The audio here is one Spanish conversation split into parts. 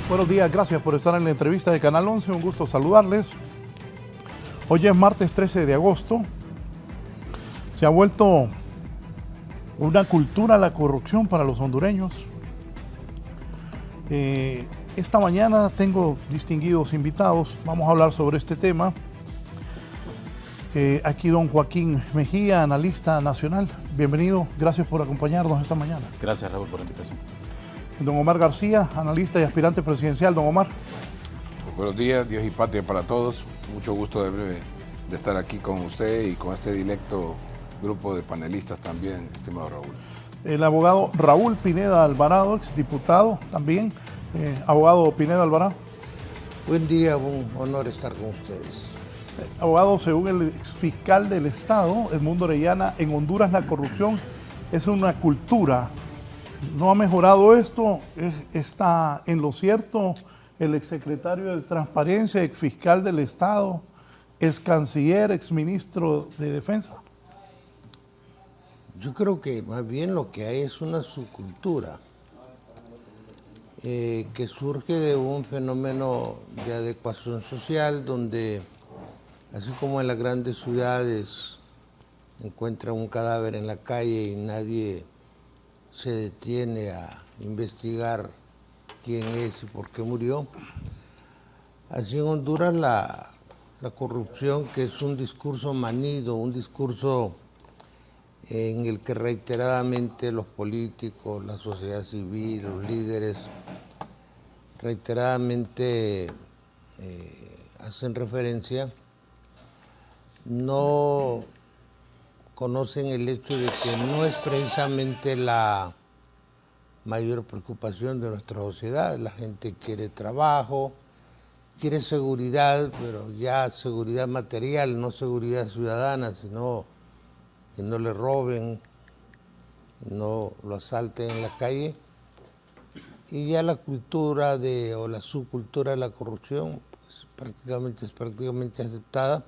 Buenos días, gracias por estar en la entrevista de Canal 11, un gusto saludarles. Hoy es martes 13 de agosto. Se ha vuelto una cultura la corrupción para los hondureños. Esta mañana tengo distinguidos invitados, vamos a hablar sobre este tema. Aquí don Joaquín Mejía, analista nacional. Bienvenido, gracias por acompañarnos esta mañana. Gracias, Raúl, por la invitación. Don Omar García, analista y aspirante presidencial. Don Omar. Buenos días, Dios y patria para todos. Mucho gusto de estar aquí con usted y con este directo grupo de panelistas también, estimado Raúl. El abogado Raúl Pineda Alvarado, exdiputado también. Abogado Pineda Alvarado. Buen día, un honor estar con ustedes. Abogado, según el exfiscal del Estado, Edmundo Orellana, en Honduras la corrupción es una cultura. ¿No ha mejorado esto? ¿Está en lo cierto el exsecretario de Transparencia, exfiscal del Estado, ex canciller, exministro de Defensa? Yo creo que más bien lo que hay es una subcultura que surge de un fenómeno de adecuación social donde, así como en las grandes ciudades encuentran un cadáver en la calle y nadie se detiene a investigar quién es y por qué murió, así en Honduras la corrupción, que es un discurso manido, un discurso en el que reiteradamente los políticos, la sociedad civil, los líderes, reiteradamente hacen referencia, no conocen el hecho de que no es precisamente la mayor preocupación de nuestra sociedad. La gente quiere trabajo, quiere seguridad, pero ya seguridad material, no seguridad ciudadana, sino que no le roben, no lo asalten en la calle. Y ya la cultura o la subcultura de la corrupción pues, es prácticamente aceptada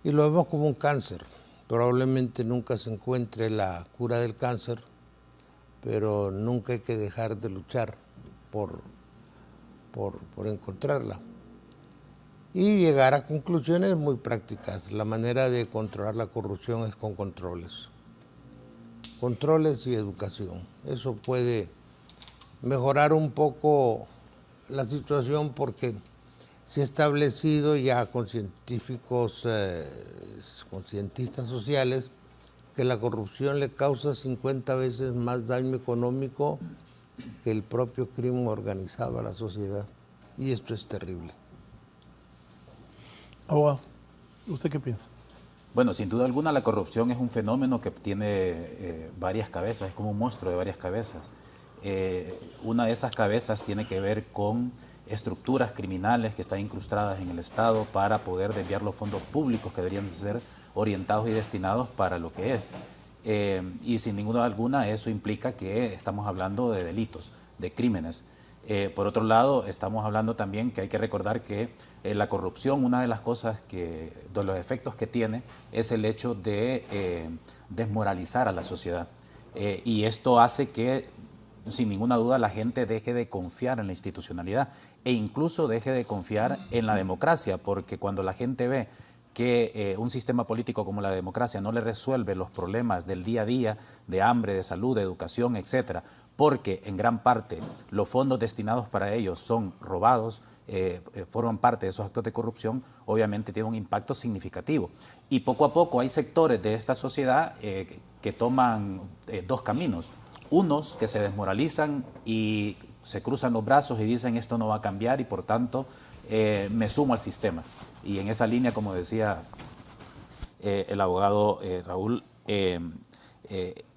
y lo vemos como un cáncer. Probablemente nunca se encuentre la cura del cáncer, pero nunca hay que dejar de luchar por encontrarla. Y llegar a conclusiones muy prácticas. La manera de controlar la corrupción es con controles. Controles y educación. Eso puede mejorar un poco la situación porque se ha establecido ya con científicos, con cientistas sociales, que la corrupción le causa 50 veces más daño económico que el propio crimen organizado a la sociedad. Y esto es terrible. Abogado, ¿usted qué piensa? Bueno, sin duda alguna la corrupción es un fenómeno que tiene varias cabezas, es como un monstruo de varias cabezas. Una de esas cabezas tiene que ver con estructuras criminales que están incrustadas en el Estado para poder desviar los fondos públicos que deberían ser orientados y destinados para lo que es. Y sin ninguna alguna eso implica que estamos hablando de delitos, de crímenes. Por otro lado, estamos hablando también que hay que recordar que la corrupción, una de las cosas de los efectos que tiene es el hecho de desmoralizar a la sociedad. Y esto hace que, sin ninguna duda, la gente deje de confiar en la institucionalidad e incluso deje de confiar en la democracia, porque cuando la gente ve que un sistema político como la democracia no le resuelve los problemas del día a día, de hambre, de salud, de educación, etcétera, porque en gran parte los fondos destinados para ellos son robados, forman parte de esos actos de corrupción, obviamente tiene un impacto significativo. Y poco a poco hay sectores de esta sociedad que toman dos caminos. Unos que se desmoralizan y se cruzan los brazos y dicen esto no va a cambiar y por tanto me sumo al sistema. Y en esa línea, como decía el abogado Raúl,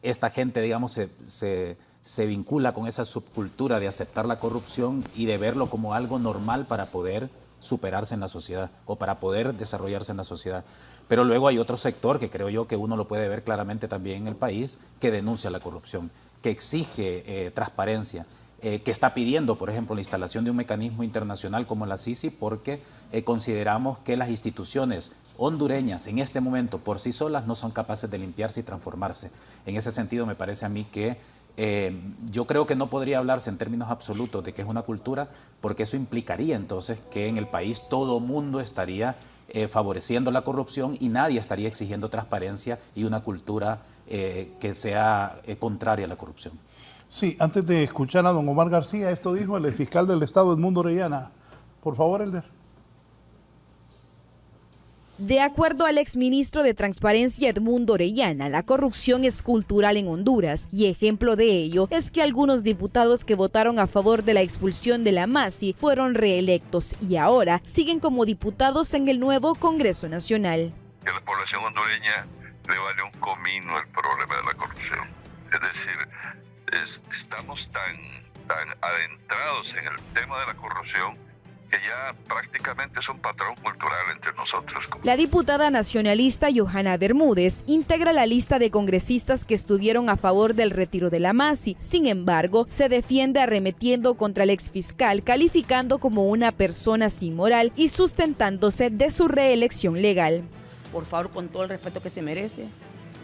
esta gente, digamos, se vincula con esa subcultura de aceptar la corrupción y de verlo como algo normal para poder superarse en la sociedad o para poder desarrollarse en la sociedad. Pero luego hay otro sector que creo yo que uno lo puede ver claramente también en el país, que denuncia la corrupción, que exige transparencia, que está pidiendo, por ejemplo, la instalación de un mecanismo internacional como la CICI porque consideramos que las instituciones hondureñas en este momento por sí solas no son capaces de limpiarse y transformarse. En ese sentido me parece a mí que Yo creo que no podría hablarse en términos absolutos de que es una cultura, porque eso implicaría entonces que en el país todo mundo estaría favoreciendo la corrupción y nadie estaría exigiendo transparencia y una cultura que sea contraria a la corrupción. Sí, antes de escuchar a don Omar García, esto dijo el fiscal del Estado, Edmundo Orellana. Por favor, Elder. De acuerdo al exministro de Transparencia Edmundo Orellana, la corrupción es cultural en Honduras y ejemplo de ello es que algunos diputados que votaron a favor de la expulsión de la Masi fueron reelectos y ahora siguen como diputados en el nuevo Congreso Nacional. Que a la población hondureña le vale un comino el problema de la corrupción. Es decir, estamos tan adentrados en el tema de la corrupción que ya prácticamente es un patrón cultural entre nosotros. La diputada nacionalista Johanna Bermúdez integra la lista de congresistas que estuvieron a favor del retiro de la Masi. Sin embargo, se defiende arremetiendo contra el exfiscal, calificando como una persona sin moral y sustentándose de su reelección legal. Por favor, con todo el respeto que se merece,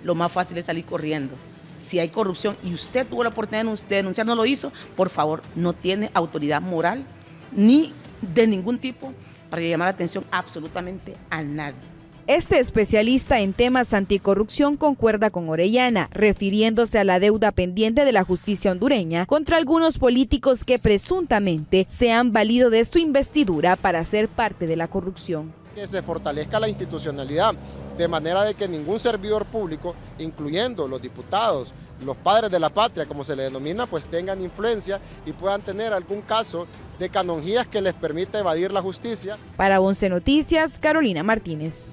lo más fácil es salir corriendo. Si hay corrupción y usted tuvo la oportunidad de denunciar, no lo hizo, por favor, no tiene autoridad moral ni de ningún tipo para llamar la atención absolutamente a nadie. Este especialista en temas anticorrupción concuerda con Orellana, refiriéndose a la deuda pendiente de la justicia hondureña contra algunos políticos que presuntamente se han valido de su investidura para ser parte de la corrupción. Que se fortalezca la institucionalidad, de manera de que ningún servidor público, incluyendo los diputados, los padres de la patria, como se le denomina, pues tengan influencia y puedan tener algún caso de canonjías que les permita evadir la justicia. Para 11 Noticias, Carolina Martínez.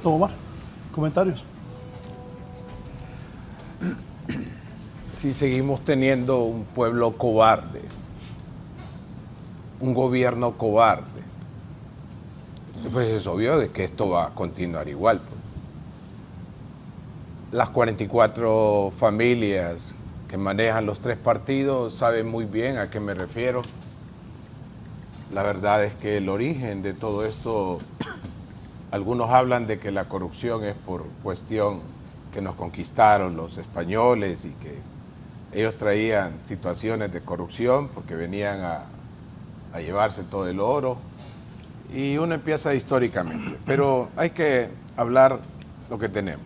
Don Omar, comentarios. Si seguimos teniendo un pueblo cobarde, un gobierno cobarde, pues es obvio de que esto va a continuar igual. Las 44 familias que manejan los 3 partidos saben muy bien a qué me refiero. La verdad es que el origen de todo esto, algunos hablan de que la corrupción es por cuestión que nos conquistaron los españoles y que ellos traían situaciones de corrupción porque venían a llevarse todo el oro. Y uno empieza históricamente, pero hay que hablar lo que tenemos.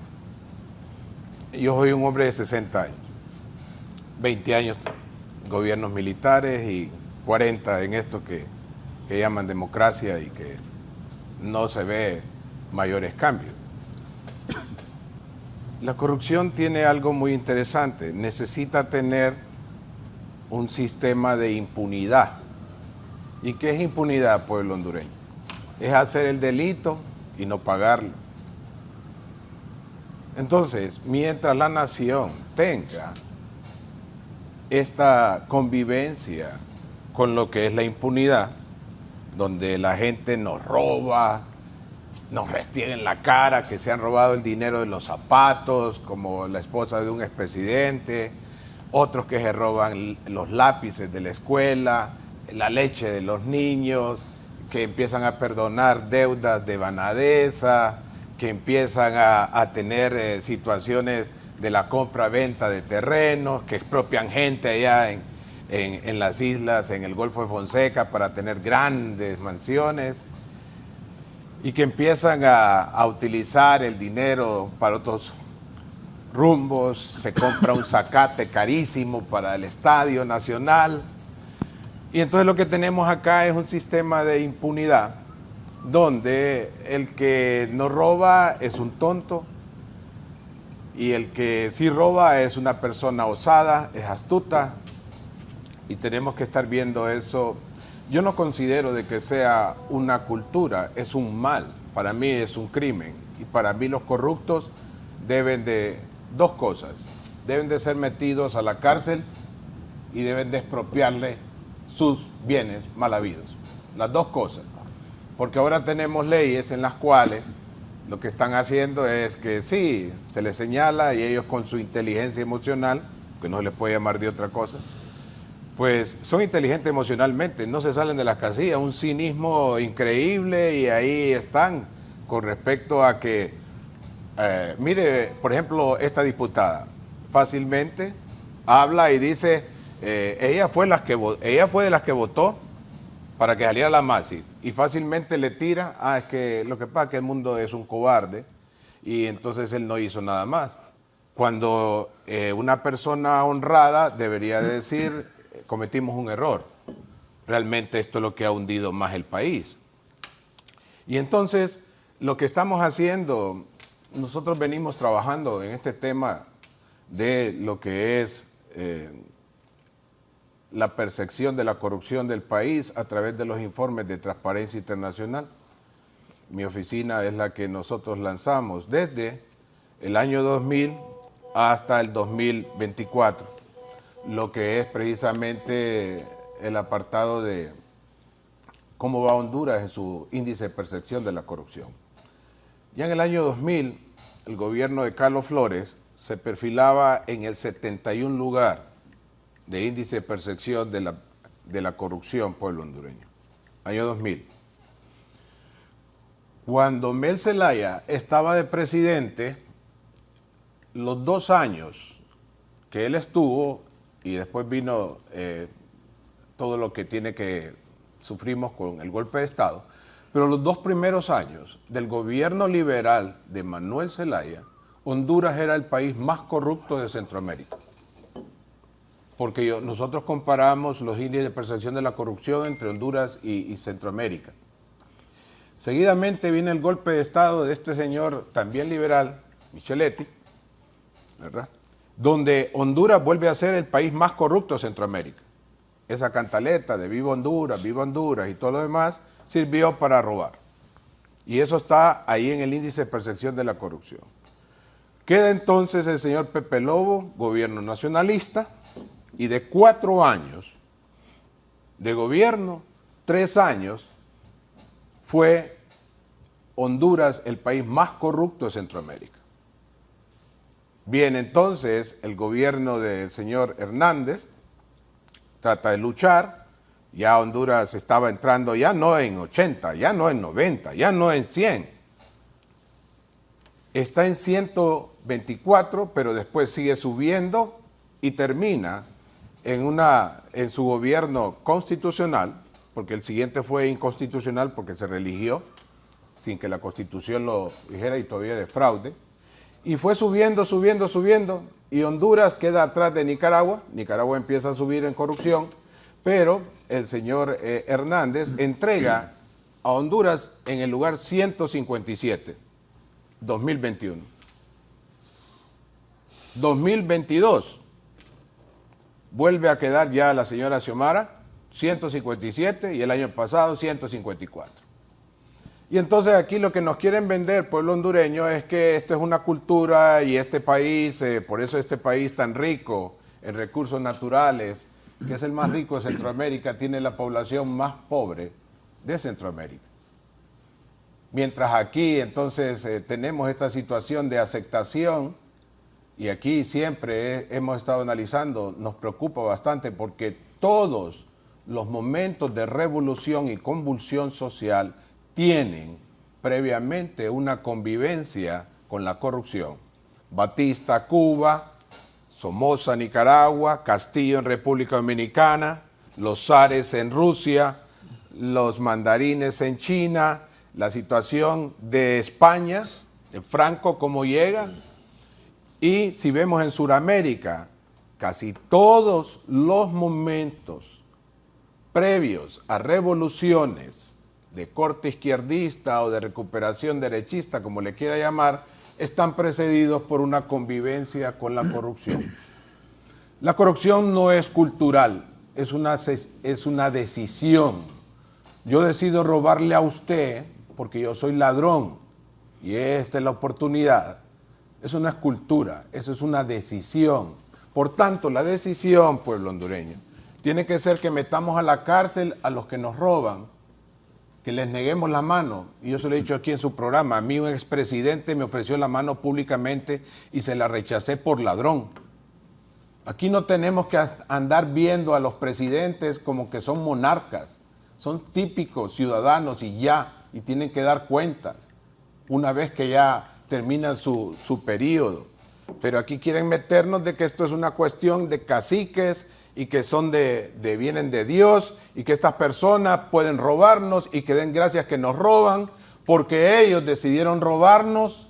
Yo soy un hombre de 60 años, 20 años gobiernos militares y 40 en esto que llaman democracia y que no se ve mayores cambios. La corrupción tiene algo muy interesante, necesita tener un sistema de impunidad. ¿Y qué es impunidad, pueblo hondureño? Es hacer el delito y no pagarlo. Entonces, mientras la nación tenga esta convivencia con lo que es la impunidad, donde la gente nos roba, nos restienen la cara, que se han robado el dinero de los zapatos, como la esposa de un expresidente, otros que se roban los lápices de la escuela, la leche de los niños, que empiezan a perdonar deudas de Banadesa, que empiezan a tener situaciones de la compra-venta de terrenos, que expropian gente allá en las islas, en el Golfo de Fonseca, para tener grandes mansiones, y que empiezan a utilizar el dinero para otros rumbos, se compra un zacate carísimo para el Estadio Nacional, y entonces lo que tenemos acá es un sistema de impunidad, donde el que no roba es un tonto, y el que sí roba es una persona osada, es astuta, y tenemos que estar viendo eso. Yo no considero de que sea una cultura, es un mal, para mí es un crimen, y para mí los corruptos deben de dos cosas, deben de ser metidos a la cárcel y deben de expropiarle sus bienes mal habidos, las dos cosas, porque ahora tenemos leyes en las cuales lo que están haciendo es que sí, se les señala y ellos con su inteligencia emocional, que no se les puede llamar de otra cosa, pues son inteligentes emocionalmente, no se salen de las casillas, un cinismo increíble, y ahí están con respecto a que, mire, por ejemplo, esta diputada, fácilmente habla y dice, ella fue de las que votó para que saliera la Masi, y fácilmente le tira, es que lo que pasa es que el mundo es un cobarde, y entonces él no hizo nada más. Cuando una persona honrada debería decir, cometimos un error. Realmente esto es lo que ha hundido más el país. Y entonces, lo que estamos haciendo, nosotros venimos trabajando en este tema de lo que es la percepción de la corrupción del país a través de los informes de Transparencia Internacional. Mi oficina es la que nosotros lanzamos desde el año 2000 hasta el 2024, lo que es precisamente el apartado de cómo va Honduras en su índice de percepción de la corrupción. Ya en el año 2000, el gobierno de Carlos Flores se perfilaba en el 71 lugar de índice de percepción de la corrupción pueblo hondureño. Año 2000. Cuando Mel Zelaya estaba de presidente, los 2 años que él estuvo, y después vino todo lo que sufrimos con el golpe de Estado, pero los 2 primeros años del gobierno liberal de Manuel Zelaya, Honduras era el país más corrupto de Centroamérica. Porque nosotros comparamos los índices de percepción de la corrupción entre Honduras y Centroamérica. Seguidamente viene el golpe de Estado de este señor también liberal, Micheletti, ¿verdad?, donde Honduras vuelve a ser el país más corrupto de Centroamérica. Esa cantaleta de viva Honduras y todo lo demás sirvió para robar. Y eso está ahí en el índice de percepción de la corrupción. Queda entonces el señor Pepe Lobo, gobierno nacionalista, y de 4 años de gobierno, 3 años fue Honduras el país más corrupto de Centroamérica. Bien, entonces el gobierno del señor Hernández trata de luchar, ya Honduras estaba entrando ya no en 80, ya no en 90, ya no en 100. Está en 124, pero después sigue subiendo y termina en su gobierno constitucional, porque el siguiente fue inconstitucional porque se reeligió sin que la Constitución lo dijera y todavía de fraude, y fue subiendo, y Honduras queda atrás de Nicaragua. Nicaragua empieza a subir en corrupción, pero el señor Hernández entrega a Honduras en el lugar 157, 2021. 2022 vuelve a quedar ya la señora Xiomara, 157, y el año pasado 154. Y entonces aquí lo que nos quieren vender, pueblo hondureño, es que esto es una cultura y este país, por eso este país tan rico en recursos naturales, que es el más rico de Centroamérica, tiene la población más pobre de Centroamérica. Mientras aquí entonces tenemos esta situación de aceptación, y aquí siempre hemos estado analizando, nos preocupa bastante porque todos los momentos de revolución y convulsión social tienen previamente una convivencia con la corrupción. Batista, Cuba, Somoza, Nicaragua, Castillo en República Dominicana, los zares en Rusia, los mandarines en China, la situación de España, de Franco, cómo llega. Y si vemos en Sudamérica, casi todos los momentos previos a revoluciones de corte izquierdista o de recuperación derechista, como le quiera llamar, están precedidos por una convivencia con la corrupción. La corrupción no es cultural, es una decisión. Yo decido robarle a usted porque yo soy ladrón y esta es la oportunidad. Eso no es cultura, eso es una decisión. Por tanto, la decisión, pueblo hondureño, tiene que ser que metamos a la cárcel a los que nos roban, que les neguemos la mano. Y yo se lo he dicho aquí en su programa, a mí un expresidente me ofreció la mano públicamente y se la rechacé por ladrón. Aquí no tenemos que andar viendo a los presidentes como que son monarcas, son típicos ciudadanos y ya, y tienen que dar cuentas una vez que ya terminan su periodo. Pero aquí quieren meternos de que esto es una cuestión de caciques y que son vienen de Dios y que estas personas pueden robarnos y que den gracias que nos roban porque ellos decidieron robarnos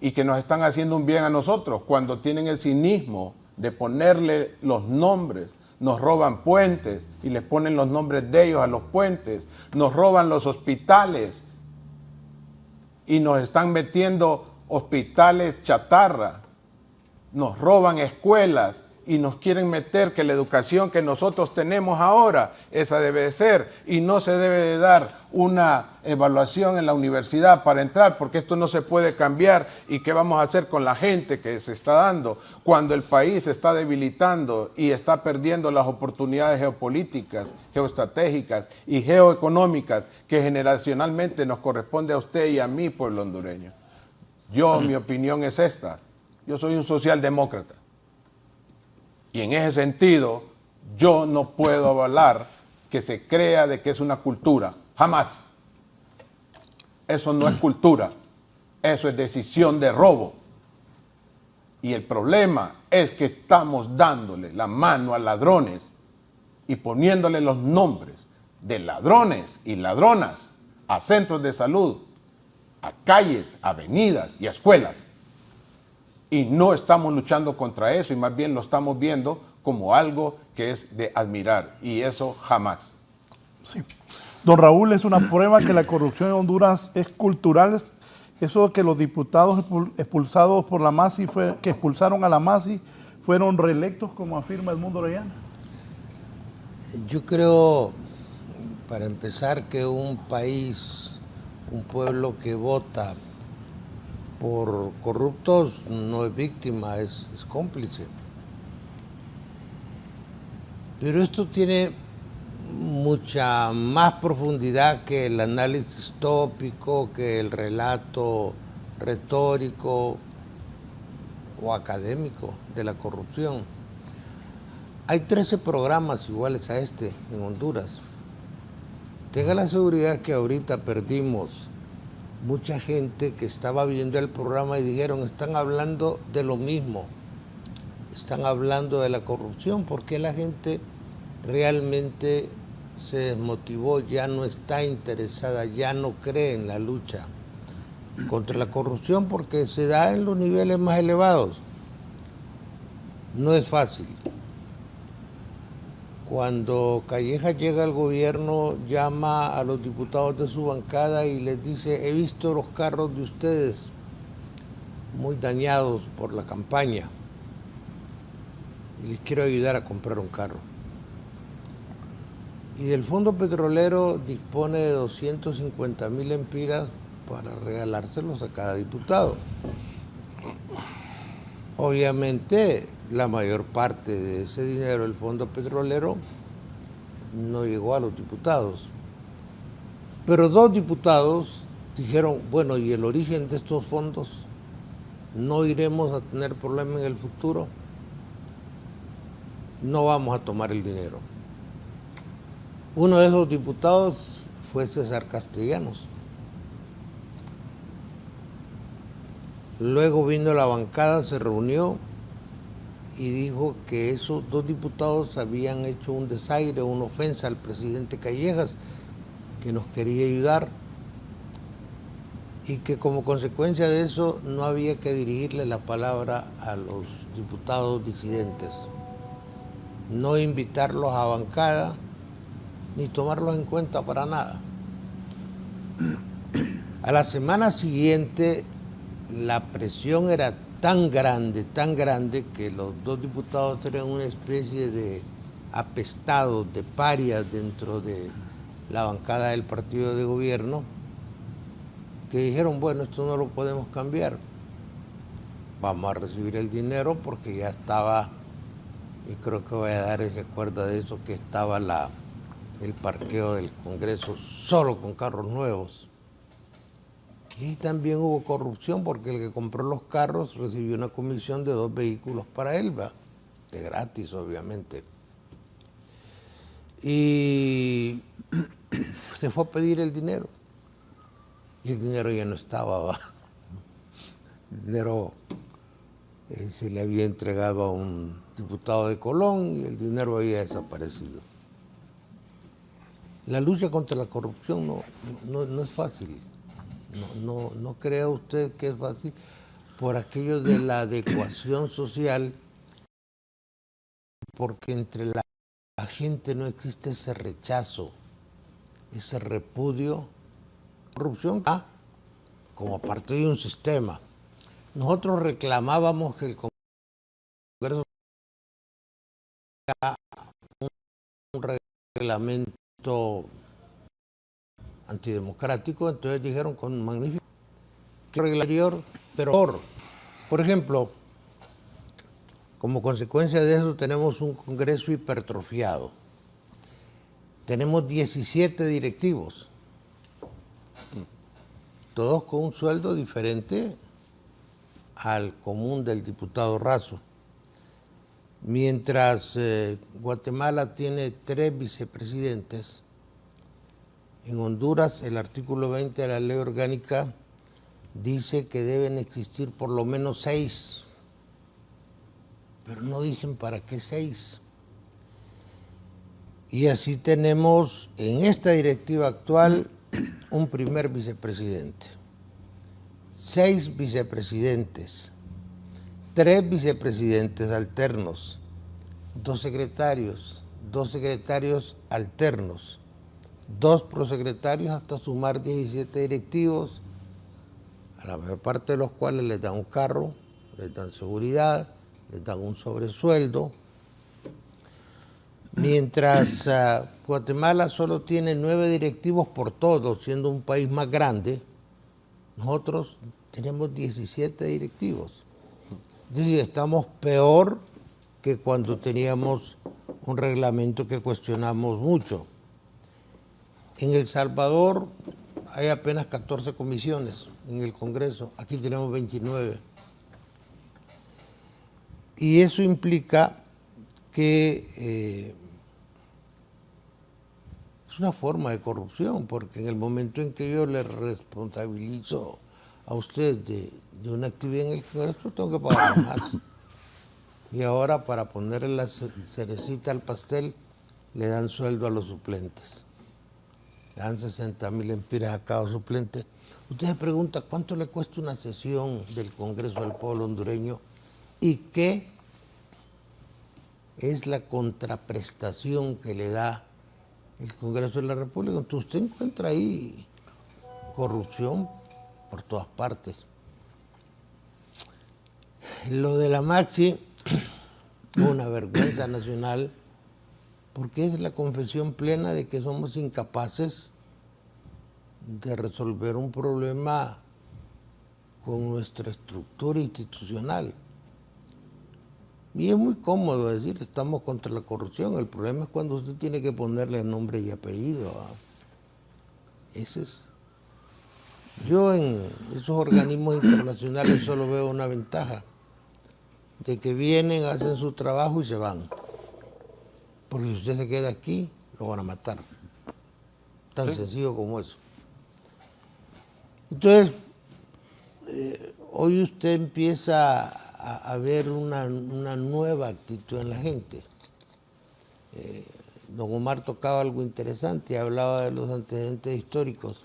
y que nos están haciendo un bien a nosotros cuando tienen el cinismo de ponerle los nombres. Nos roban puentes y les ponen los nombres de ellos a los puentes. Nos roban los hospitales y nos están metiendo hospitales chatarra. Nos roban escuelas y nos quieren meter que la educación que nosotros tenemos ahora, esa debe de ser, y no se debe de dar una evaluación en la universidad para entrar, porque esto no se puede cambiar. ¿Y qué vamos a hacer con la gente que se está dando cuando el país se está debilitando y está perdiendo las oportunidades geopolíticas, geoestratégicas y geoeconómicas que generacionalmente nos corresponde a usted y a mí, pueblo hondureño? Mi opinión es esta. Yo soy un socialdemócrata. Y en ese sentido, yo no puedo avalar que se crea de que es una cultura. Jamás. Eso no es cultura. Eso es decisión de robo. Y el problema es que estamos dándole la mano a ladrones y poniéndole los nombres de ladrones y ladronas a centros de salud, a calles, avenidas y a escuelas. Y no estamos luchando contra eso y más bien lo estamos viendo como algo que es de admirar, y eso jamás. Sí. Don Raúl, es una prueba que la corrupción en Honduras es cultural. Eso que los diputados expulsados por la MASI, que expulsaron a la MASI, fueron reelectos, como afirma Edmundo Orellana. Yo creo, para empezar, que un país, un pueblo que vota por corruptos no es víctima, es cómplice. Pero esto tiene mucha más profundidad que el análisis tópico, que el relato retórico o académico de la corrupción. Hay 13 programas iguales a este en Honduras. Tenga la seguridad que ahorita perdimos mucha gente que estaba viendo el programa y dijeron, están hablando de lo mismo, están hablando de la corrupción, porque la gente realmente se desmotivó, ya no está interesada, ya no cree en la lucha contra la corrupción porque se da en los niveles más elevados. No es fácil. Cuando Callejas llega al gobierno, llama a los diputados de su bancada y les dice, he visto los carros de ustedes muy dañados por la campaña y les quiero ayudar a comprar un carro. Y el Fondo Petrolero dispone de 250,000 empiras para regalárselos a cada diputado. Obviamente, la mayor parte de ese dinero del Fondo Petrolero no llegó a los diputados. Pero 2 diputados dijeron, bueno, ¿y el origen de estos fondos? ¿No iremos a tener problemas en el futuro? No vamos a tomar el dinero. Uno de esos diputados fue César Castellanos. Luego vino la bancada, se reunió y dijo que esos 2 diputados habían hecho un desaire, una ofensa al presidente Callejas, que nos quería ayudar y que como consecuencia de eso no había que dirigirle la palabra a los diputados disidentes, no invitarlos a bancada ni tomarlos en cuenta para nada. A la semana siguiente la presión era tan grande, que los 2 diputados eran una especie de apestados, de parias dentro de la bancada del partido de gobierno, que dijeron, bueno, esto no lo podemos cambiar, vamos a recibir el dinero porque ya estaba, y creo que voy a dar ese acuerdo de eso, que estaba el parqueo del Congreso solo con carros nuevos. Y también hubo corrupción porque el que compró los carros recibió una comisión de 2 vehículos para él, ¿va? De gratis, obviamente. Y se fue a pedir el dinero. Y el dinero ya no estaba, ¿va? El dinero se le había entregado a un diputado de Colón y el dinero había desaparecido. La lucha contra la corrupción no es fácil. No crea usted que es fácil por aquello de la adecuación social, porque entre la gente no existe ese rechazo, ese repudio. Corrupción como parte de un sistema. Nosotros reclamábamos que el Congreso tenga un reglamento antidemocrático, entonces dijeron con magnífico que reglamento, pero por ejemplo, como consecuencia de eso tenemos un Congreso hipertrofiado. Tenemos 17 directivos, todos con un sueldo diferente al común del diputado raso. Mientras Guatemala tiene 3 vicepresidentes, en Honduras el artículo 20 de la ley orgánica dice que deben existir por lo menos 6, pero no dicen para qué 6. Y así tenemos en esta directiva actual un primer vicepresidente, 6 vicepresidentes, 3 vicepresidentes alternos, 2 secretarios alternos, 2 prosecretarios, hasta sumar 17 directivos, a la mayor parte de los cuales les dan un carro, les dan seguridad, les dan un sobresueldo. Mientras Guatemala solo tiene 9 directivos por todo, siendo un país más grande, nosotros tenemos 17 directivos. Es decir, estamos peor que cuando teníamos un reglamento que cuestionamos mucho. En El Salvador hay apenas 14 comisiones en el Congreso, aquí tenemos 29. Y eso implica que es una forma de corrupción, porque en el momento en que yo le responsabilizo a usted de una actividad en el Congreso, tengo que pagar más. Y ahora, para ponerle la cerecita al pastel, le dan sueldo a los suplentes. Le dan 60,000 empiras a cada suplente. Usted se pregunta cuánto le cuesta una sesión del Congreso del Pueblo Hondureño y qué es la contraprestación que le da el Congreso de la República. Entonces usted encuentra ahí corrupción por todas partes. Lo de la Maxi, una vergüenza nacional, porque es la confesión plena de que somos incapaces de resolver un problema con nuestra estructura institucional. Y es muy cómodo decir, estamos contra la corrupción. El problema es cuando usted tiene que ponerle nombre y apellido. Ese es. Yo en esos organismos internacionales solo veo una ventaja, de que vienen, hacen su trabajo y se van. Porque si usted se queda aquí, lo van a matar. Tan sencillo como eso. Entonces, hoy usted empieza a ver una nueva actitud en la gente. Don Omar tocaba algo interesante, hablaba de los antecedentes históricos.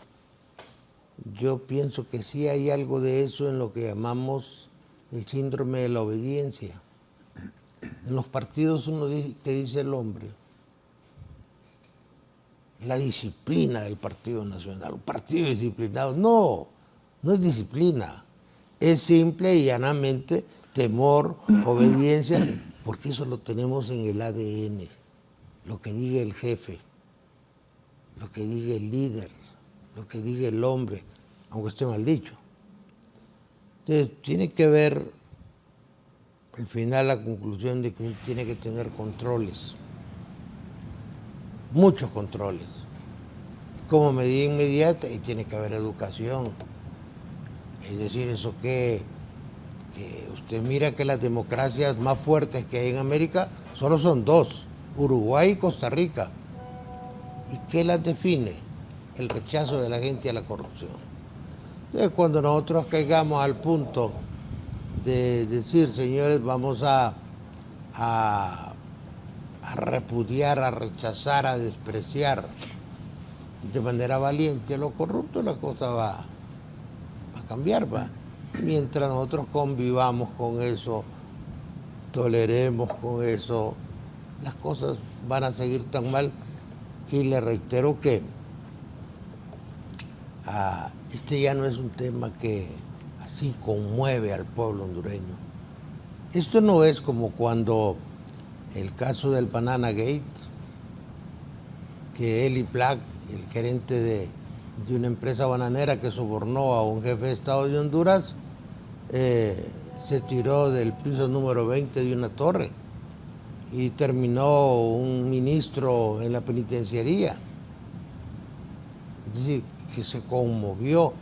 Yo pienso que sí hay algo de eso en lo que llamamos el síndrome de la obediencia. En los partidos uno dice, ¿qué dice el hombre? La disciplina del Partido Nacional, un partido disciplinado. No, no es disciplina, es simple y llanamente temor, obediencia, porque eso lo tenemos en el ADN, lo que diga el jefe, lo que diga el líder, lo que diga el hombre, aunque esté mal dicho. Entonces, tiene que ver, al final, la conclusión de que tiene que tener controles, muchos controles. Como medida inmediata, y tiene que haber educación. Es decir, eso que usted mira que las democracias más fuertes que hay en América solo son 2, Uruguay y Costa Rica. ¿Y qué las define? El rechazo de la gente a la corrupción. Entonces, cuando nosotros caigamos al punto de decir, señores, vamos a repudiar, a rechazar, a despreciar de manera valiente a lo corrupto, la cosa va a cambiar, va. Mientras nosotros convivamos con eso, toleremos con eso, las cosas van a seguir tan mal. Y le reitero que este ya no es un tema que así conmueve al pueblo hondureño. Esto no es como cuando el caso del Banana Gate, que Eli Black, el gerente de una empresa bananera que sobornó a un jefe de Estado de Honduras, se tiró del piso número 20 de una torre y terminó un ministro en la penitenciaría. Es decir, que se conmovió,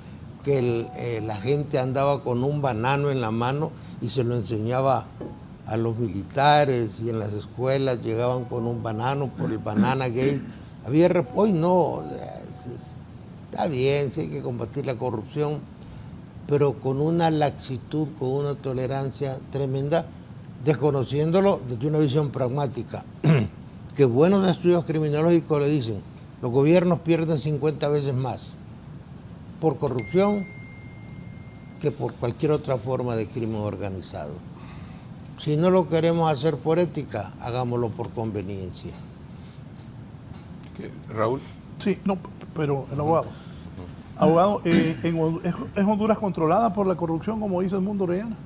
que la gente andaba con un banano en la mano y se lo enseñaba a los militares, y en las escuelas llegaban con un banano por el Banana Gate. Hoy no, está bien, sí hay que combatir la corrupción, pero con una laxitud, con una tolerancia tremenda, desconociéndolo desde una visión pragmática. Que buenos estudios criminológicos le dicen, los gobiernos pierden 50 veces más por corrupción que por cualquier otra forma de crimen organizado. Si no lo queremos hacer por ética, hagámoslo por conveniencia. Raúl. Sí, no, pero el abogado. Abogado, ¿es Honduras controlada por la corrupción, como dice Edmundo Orellana?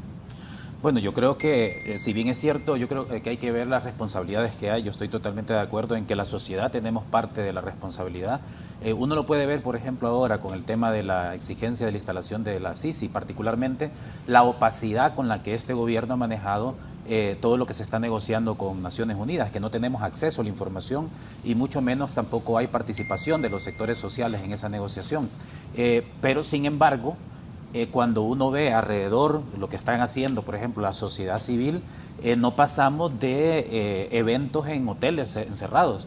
Bueno, yo creo que, si bien es cierto, yo creo que hay que ver las responsabilidades que hay. Yo estoy totalmente de acuerdo en que la sociedad tenemos parte de la responsabilidad. Uno lo puede ver, por ejemplo, ahora con el tema de la exigencia de la instalación de la CICI, particularmente la opacidad con la que este gobierno ha manejado todo lo que se está negociando con Naciones Unidas, que no tenemos acceso a la información y mucho menos tampoco hay participación de los sectores sociales en esa negociación. Pero, sin embargo, cuando uno ve alrededor lo que están haciendo, por ejemplo, la sociedad civil, no pasamos de eventos en hoteles encerrados,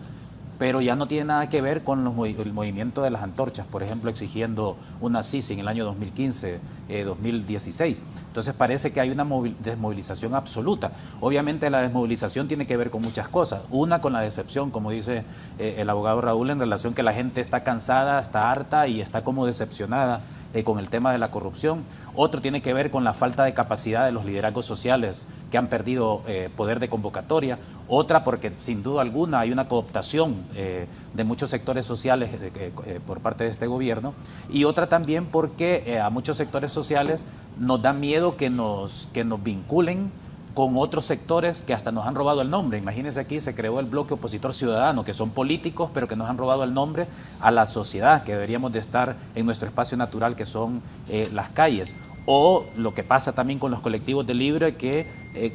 pero ya no tiene nada que ver con el movimiento de las antorchas, por ejemplo, exigiendo una CICI en el año 2015, 2016. Entonces parece que hay una desmovilización absoluta. Obviamente la desmovilización tiene que ver con muchas cosas. Una, con la decepción, como dice el abogado Raúl, en relación que la gente está cansada, está harta y está como decepcionada con el tema de la corrupción. Otro tiene que ver con la falta de capacidad de los liderazgos sociales que han perdido poder de convocatoria. Otra, porque sin duda alguna hay una cooptación de muchos sectores sociales por parte de este gobierno. Y otra también porque a muchos sectores sociales nos da miedo que nos vinculen con otros sectores que hasta nos han robado el nombre. Imagínense, aquí se creó el bloque opositor ciudadano, que son políticos, pero que nos han robado el nombre a la sociedad, que deberíamos de estar en nuestro espacio natural, que son las calles. O lo que pasa también con los colectivos de Libre, que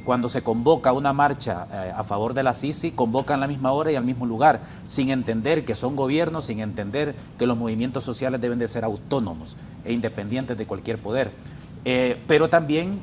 cuando se convoca una marcha a favor de la CICI, convocan a la misma hora y al mismo lugar, sin entender que son gobiernos, sin entender que los movimientos sociales deben de ser autónomos e independientes de cualquier poder. Pero también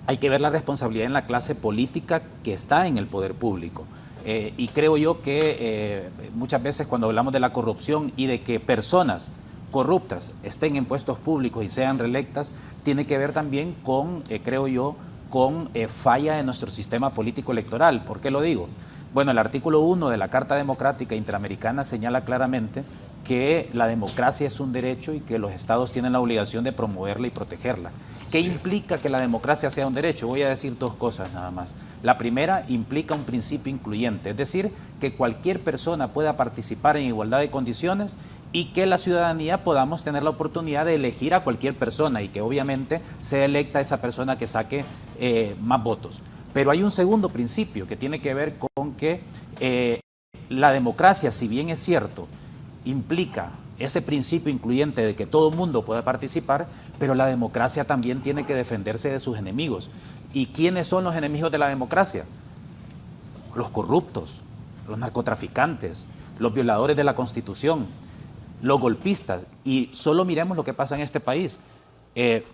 hay que ver la responsabilidad en la clase política que está en el poder público. Y creo yo que muchas veces cuando hablamos de la corrupción y de que personas corruptas estén en puestos públicos y sean reelectas, tiene que ver también con, creo yo, con falla en nuestro sistema político electoral. ¿Por qué lo digo? Bueno, el artículo 1 de la Carta Democrática Interamericana señala claramente que la democracia es un derecho y que los estados tienen la obligación de promoverla y protegerla. ¿Qué implica que la democracia sea un derecho? Voy a decir dos cosas nada más. La primera, implica un principio incluyente, es decir, que cualquier persona pueda participar en igualdad de condiciones y que la ciudadanía podamos tener la oportunidad de elegir a cualquier persona y que obviamente sea electa esa persona que saque más votos. Pero hay un segundo principio que tiene que ver con que la democracia, si bien es cierto, implica ese principio incluyente de que todo el mundo pueda participar, pero la democracia también tiene que defenderse de sus enemigos. ¿Y quiénes son los enemigos de la democracia? Los corruptos, los narcotraficantes, los violadores de la Constitución, los golpistas. Y solo miremos lo que pasa en este país.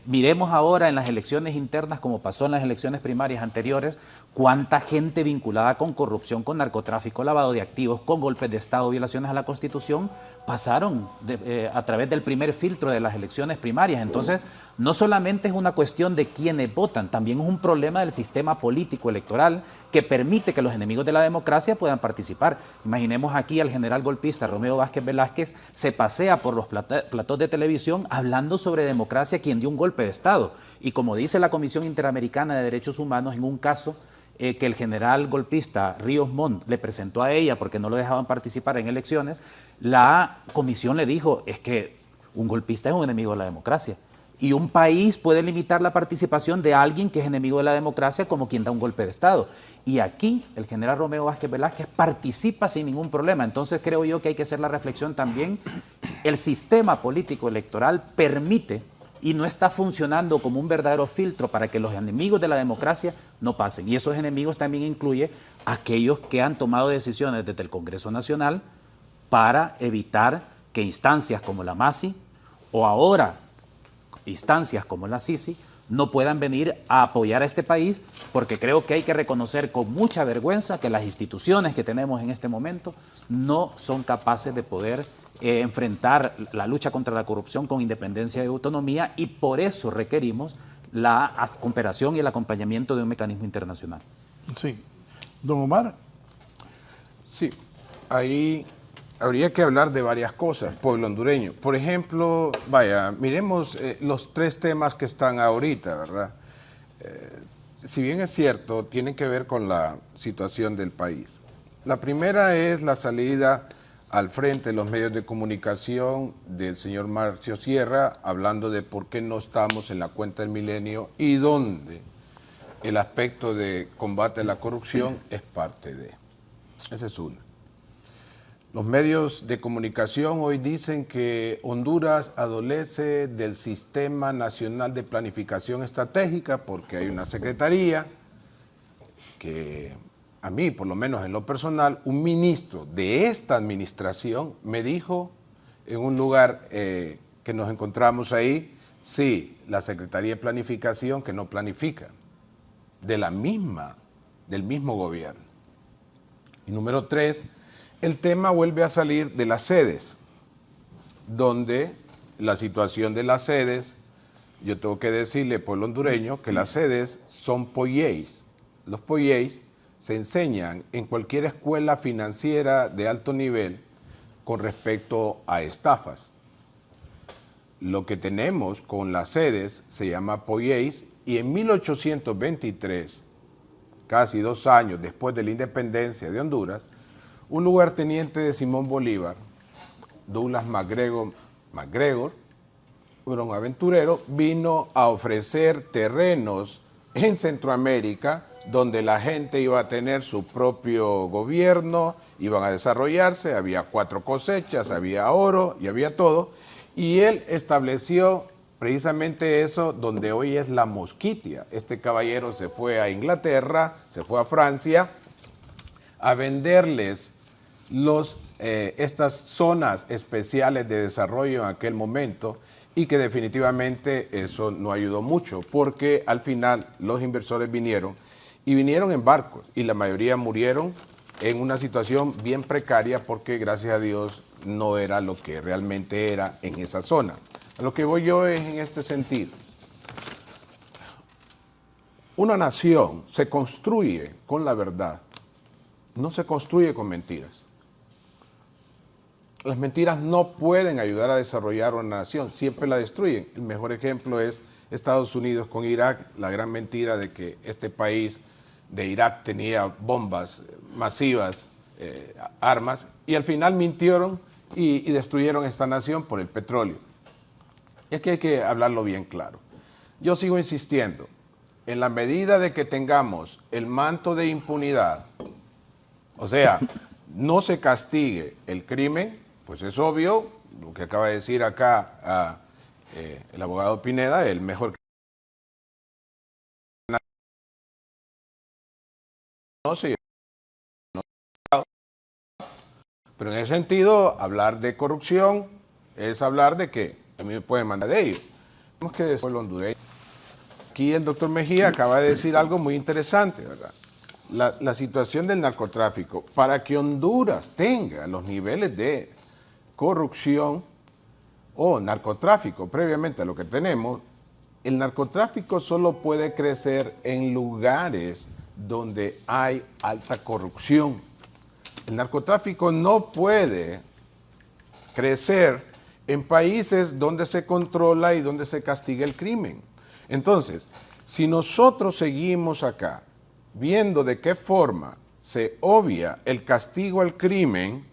Miremos ahora en las elecciones internas, como pasó en las elecciones primarias anteriores, cuánta gente vinculada con corrupción, con narcotráfico, lavado de activos, con golpes de Estado, violaciones a la Constitución, pasaron a través del primer filtro de las elecciones primarias. Entonces, no solamente es una cuestión de quiénes votan, también es un problema del sistema político electoral que permite que los enemigos de la democracia puedan participar. Imaginemos aquí al general golpista Romeo Vázquez Velázquez se pasea por los platós de televisión hablando sobre democracia, quien dio un golpe de Estado. Y como dice la Comisión Interamericana de Derechos Humanos, en un caso que el general golpista Ríos Montt le presentó a ella porque no lo dejaban participar en elecciones, la comisión le dijo, es que un golpista es un enemigo de la democracia. Y un país puede limitar la participación de alguien que es enemigo de la democracia como quien da un golpe de Estado. Y aquí el general Romeo Vázquez Velázquez participa sin ningún problema. Entonces creo yo que hay que hacer la reflexión también. El sistema político electoral permite y no está funcionando como un verdadero filtro para que los enemigos de la democracia no pasen. Y esos enemigos también incluye aquellos que han tomado decisiones desde el Congreso Nacional para evitar que instancias como la MASI o ahora instancias como la Sisi no puedan venir a apoyar a este país, porque creo que hay que reconocer con mucha vergüenza que las instituciones que tenemos en este momento no son capaces de poder enfrentar la lucha contra la corrupción con independencia y autonomía, y por eso requerimos la cooperación y el acompañamiento de un mecanismo internacional. Sí. Don Omar. Sí, ahí habría que hablar de varias cosas, pueblo hondureño. Por ejemplo, vaya, miremos los tres temas que están ahorita, ¿verdad? Si bien es cierto, tienen que ver con la situación del país. La primera es la salida al frente de los medios de comunicación del señor Marcio Sierra, hablando de por qué no estamos en la cuenta del milenio y dónde el aspecto de combate a la corrupción es parte de. Esa es una. Los medios de comunicación hoy dicen que Honduras adolece del Sistema Nacional de Planificación Estratégica porque hay una secretaría que a mí, por lo menos en lo personal, un ministro de esta administración me dijo en un lugar que nos encontramos ahí, sí, la Secretaría de Planificación que no planifica, del mismo gobierno. Y número 3, el tema vuelve a salir de las sedes, donde la situación de las sedes, yo tengo que decirle, pueblo hondureño, que las sedes son poyéis. Los poyéis se enseñan en cualquier escuela financiera de alto nivel con respecto a estafas. Lo que tenemos con las sedes se llama poyéis, y en 1823, casi 2 años después de la independencia de Honduras, un lugarteniente de Simón Bolívar, Douglas MacGregor, un aventurero, vino a ofrecer terrenos en Centroamérica donde la gente iba a tener su propio gobierno, iban a desarrollarse, había 4 cosechas, había oro y había todo, y él estableció precisamente eso donde hoy es la Mosquitia. Este caballero se fue a Inglaterra, se fue a Francia a venderles estas zonas especiales de desarrollo en aquel momento, y que definitivamente eso no ayudó mucho, porque al final los inversores vinieron en barcos y la mayoría murieron en una situación bien precaria porque gracias a Dios no era lo que realmente era en esa zona. A lo que voy yo es en este sentido. Una nación se construye con la verdad, no se construye con mentiras. Las mentiras no pueden ayudar a desarrollar una nación, siempre la destruyen. El mejor ejemplo es Estados Unidos con Irak, la gran mentira de que este país de Irak tenía bombas masivas, armas, y al final mintieron y destruyeron esta nación por el petróleo. Y aquí hay que hablarlo bien claro. Yo sigo insistiendo, en la medida de que tengamos el manto de impunidad, o sea, no se castigue el crimen, pues es obvio, lo que acaba de decir acá el abogado Pineda, el mejor que no se... Pero en ese sentido, hablar de corrupción es hablar de que a mí me pueden mandar de ello. que decir pueblo hondureño. Aquí el doctor Mejía acaba de decir algo muy interesante, ¿verdad? La situación del narcotráfico. Para que Honduras tenga los niveles de corrupción o narcotráfico previamente a lo que tenemos, el narcotráfico solo puede crecer en lugares donde hay alta corrupción. El narcotráfico no puede crecer en países donde se controla y donde se castiga el crimen. Entonces, si nosotros seguimos acá viendo de qué forma se obvia el castigo al crimen,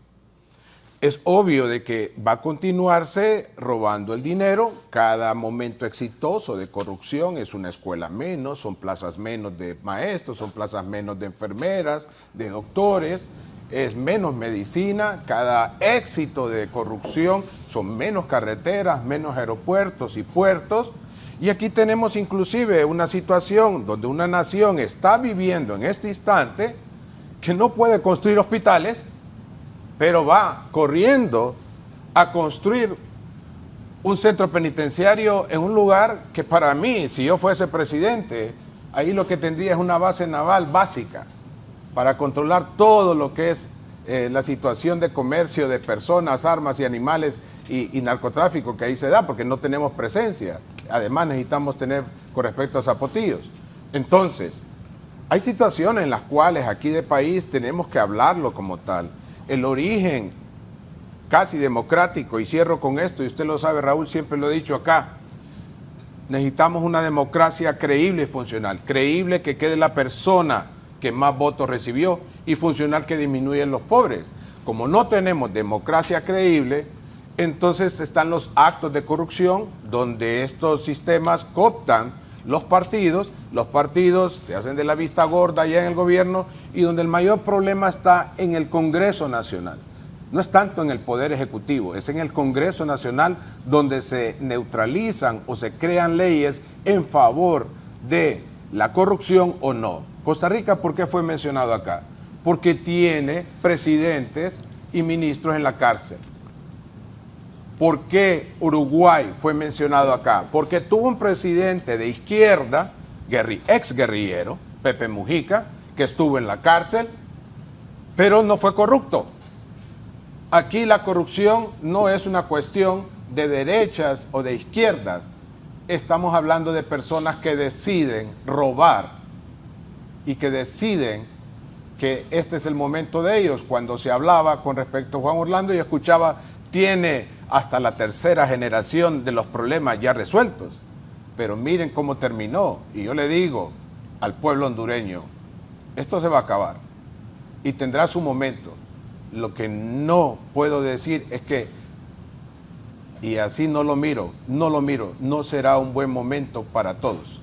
es obvio de que va a continuarse robando el dinero. Cada momento exitoso de corrupción es una escuela menos, son plazas menos de maestros, son plazas menos de enfermeras, de doctores, es menos medicina. Cada éxito de corrupción son menos carreteras, menos aeropuertos y puertos. Y aquí tenemos inclusive una situación donde una nación está viviendo en este instante que no puede construir hospitales, pero va corriendo a construir un centro penitenciario en un lugar que para mí, si yo fuese presidente, ahí lo que tendría es una base naval básica para controlar todo lo que es la situación de comercio de personas, armas y animales y narcotráfico que ahí se da, porque no tenemos presencia. Además necesitamos tener con respecto a zapotillos. Entonces, hay situaciones en las cuales aquí de país tenemos que hablarlo como tal. El origen casi democrático, y cierro con esto, y usted lo sabe, Raúl, siempre lo he dicho acá, necesitamos una democracia creíble y funcional. Creíble que quede la persona que más votos recibió y funcional que disminuyen los pobres. Como no tenemos democracia creíble, entonces están los actos de corrupción donde estos sistemas cooptan los partidos se hacen de la vista gorda allá en el gobierno y donde el mayor problema está en el Congreso Nacional. No es tanto en el Poder Ejecutivo, es en el Congreso Nacional donde se neutralizan o se crean leyes en favor de la corrupción o no. Costa Rica, ¿por qué fue mencionado acá? Porque tiene presidentes y ministros en la cárcel. ¿Por qué Uruguay fue mencionado acá? Porque tuvo un presidente de izquierda, ex guerrillero, Pepe Mujica, que estuvo en la cárcel, pero no fue corrupto. Aquí la corrupción no es una cuestión de derechas o de izquierdas. Estamos hablando de personas que deciden robar y que deciden que este es el momento de ellos. Cuando se hablaba con respecto a Juan Orlando, yo escuchaba, tiene hasta la tercera generación de los problemas ya resueltos. Pero miren cómo terminó. Y yo le digo al pueblo hondureño, esto se va a acabar y tendrá su momento. Lo que no puedo decir es que, y así no lo miro, no será un buen momento para todos.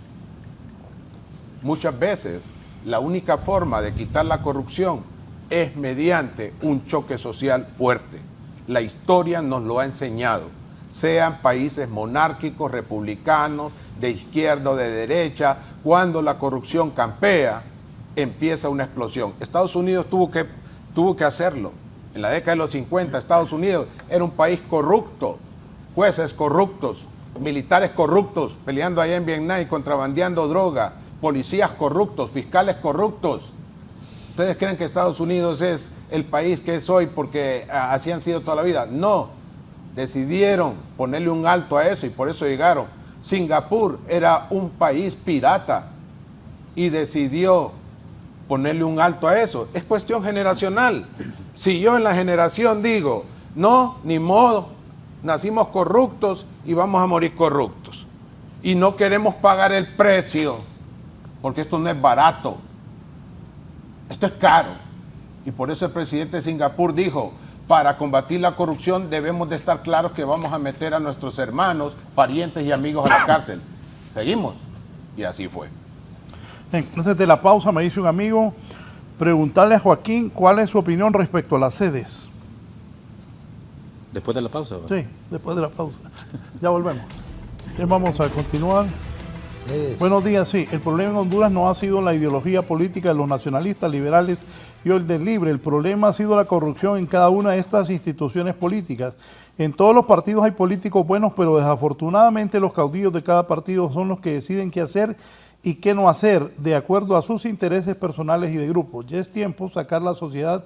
Muchas veces la única forma de quitar la corrupción es mediante un choque social fuerte. La historia nos lo ha enseñado, sean países monárquicos, republicanos, de izquierda o de derecha, cuando la corrupción campea, empieza una explosión. Estados Unidos tuvo que hacerlo. En la década de los 50, Estados Unidos era un país corrupto, jueces corruptos, militares corruptos, peleando allá en Vietnam y contrabandeando droga, policías corruptos, fiscales corruptos. ¿Ustedes creen que Estados Unidos es el país que es hoy porque así han sido toda la vida? No, decidieron ponerle un alto a eso y por eso llegaron. Singapur era un país pirata y decidió ponerle un alto a eso. Es cuestión generacional. Si yo en la generación digo, no, ni modo, nacimos corruptos y vamos a morir corruptos. Y no queremos pagar el precio, porque esto no es barato. Esto es caro. Y por eso el presidente de Singapur dijo, para combatir la corrupción debemos de estar claros que vamos a meter a nuestros hermanos, parientes y amigos a la cárcel. Seguimos. Y así fue. Antes de la pausa me dice un amigo, preguntarle a Joaquín cuál es su opinión respecto a las sedes. ¿Después de la pausa? ¿verdad? Sí, después de la pausa. Ya volvemos. Vamos a continuar. Buenos días, sí. El problema en Honduras no ha sido la ideología política de los nacionalistas, liberales y el del libre. El problema ha sido la corrupción en cada una de estas instituciones políticas. En todos los partidos hay políticos buenos, pero desafortunadamente los caudillos de cada partido son los que deciden qué hacer y qué no hacer, de acuerdo a sus intereses personales y de grupo. Ya es tiempo sacar la sociedad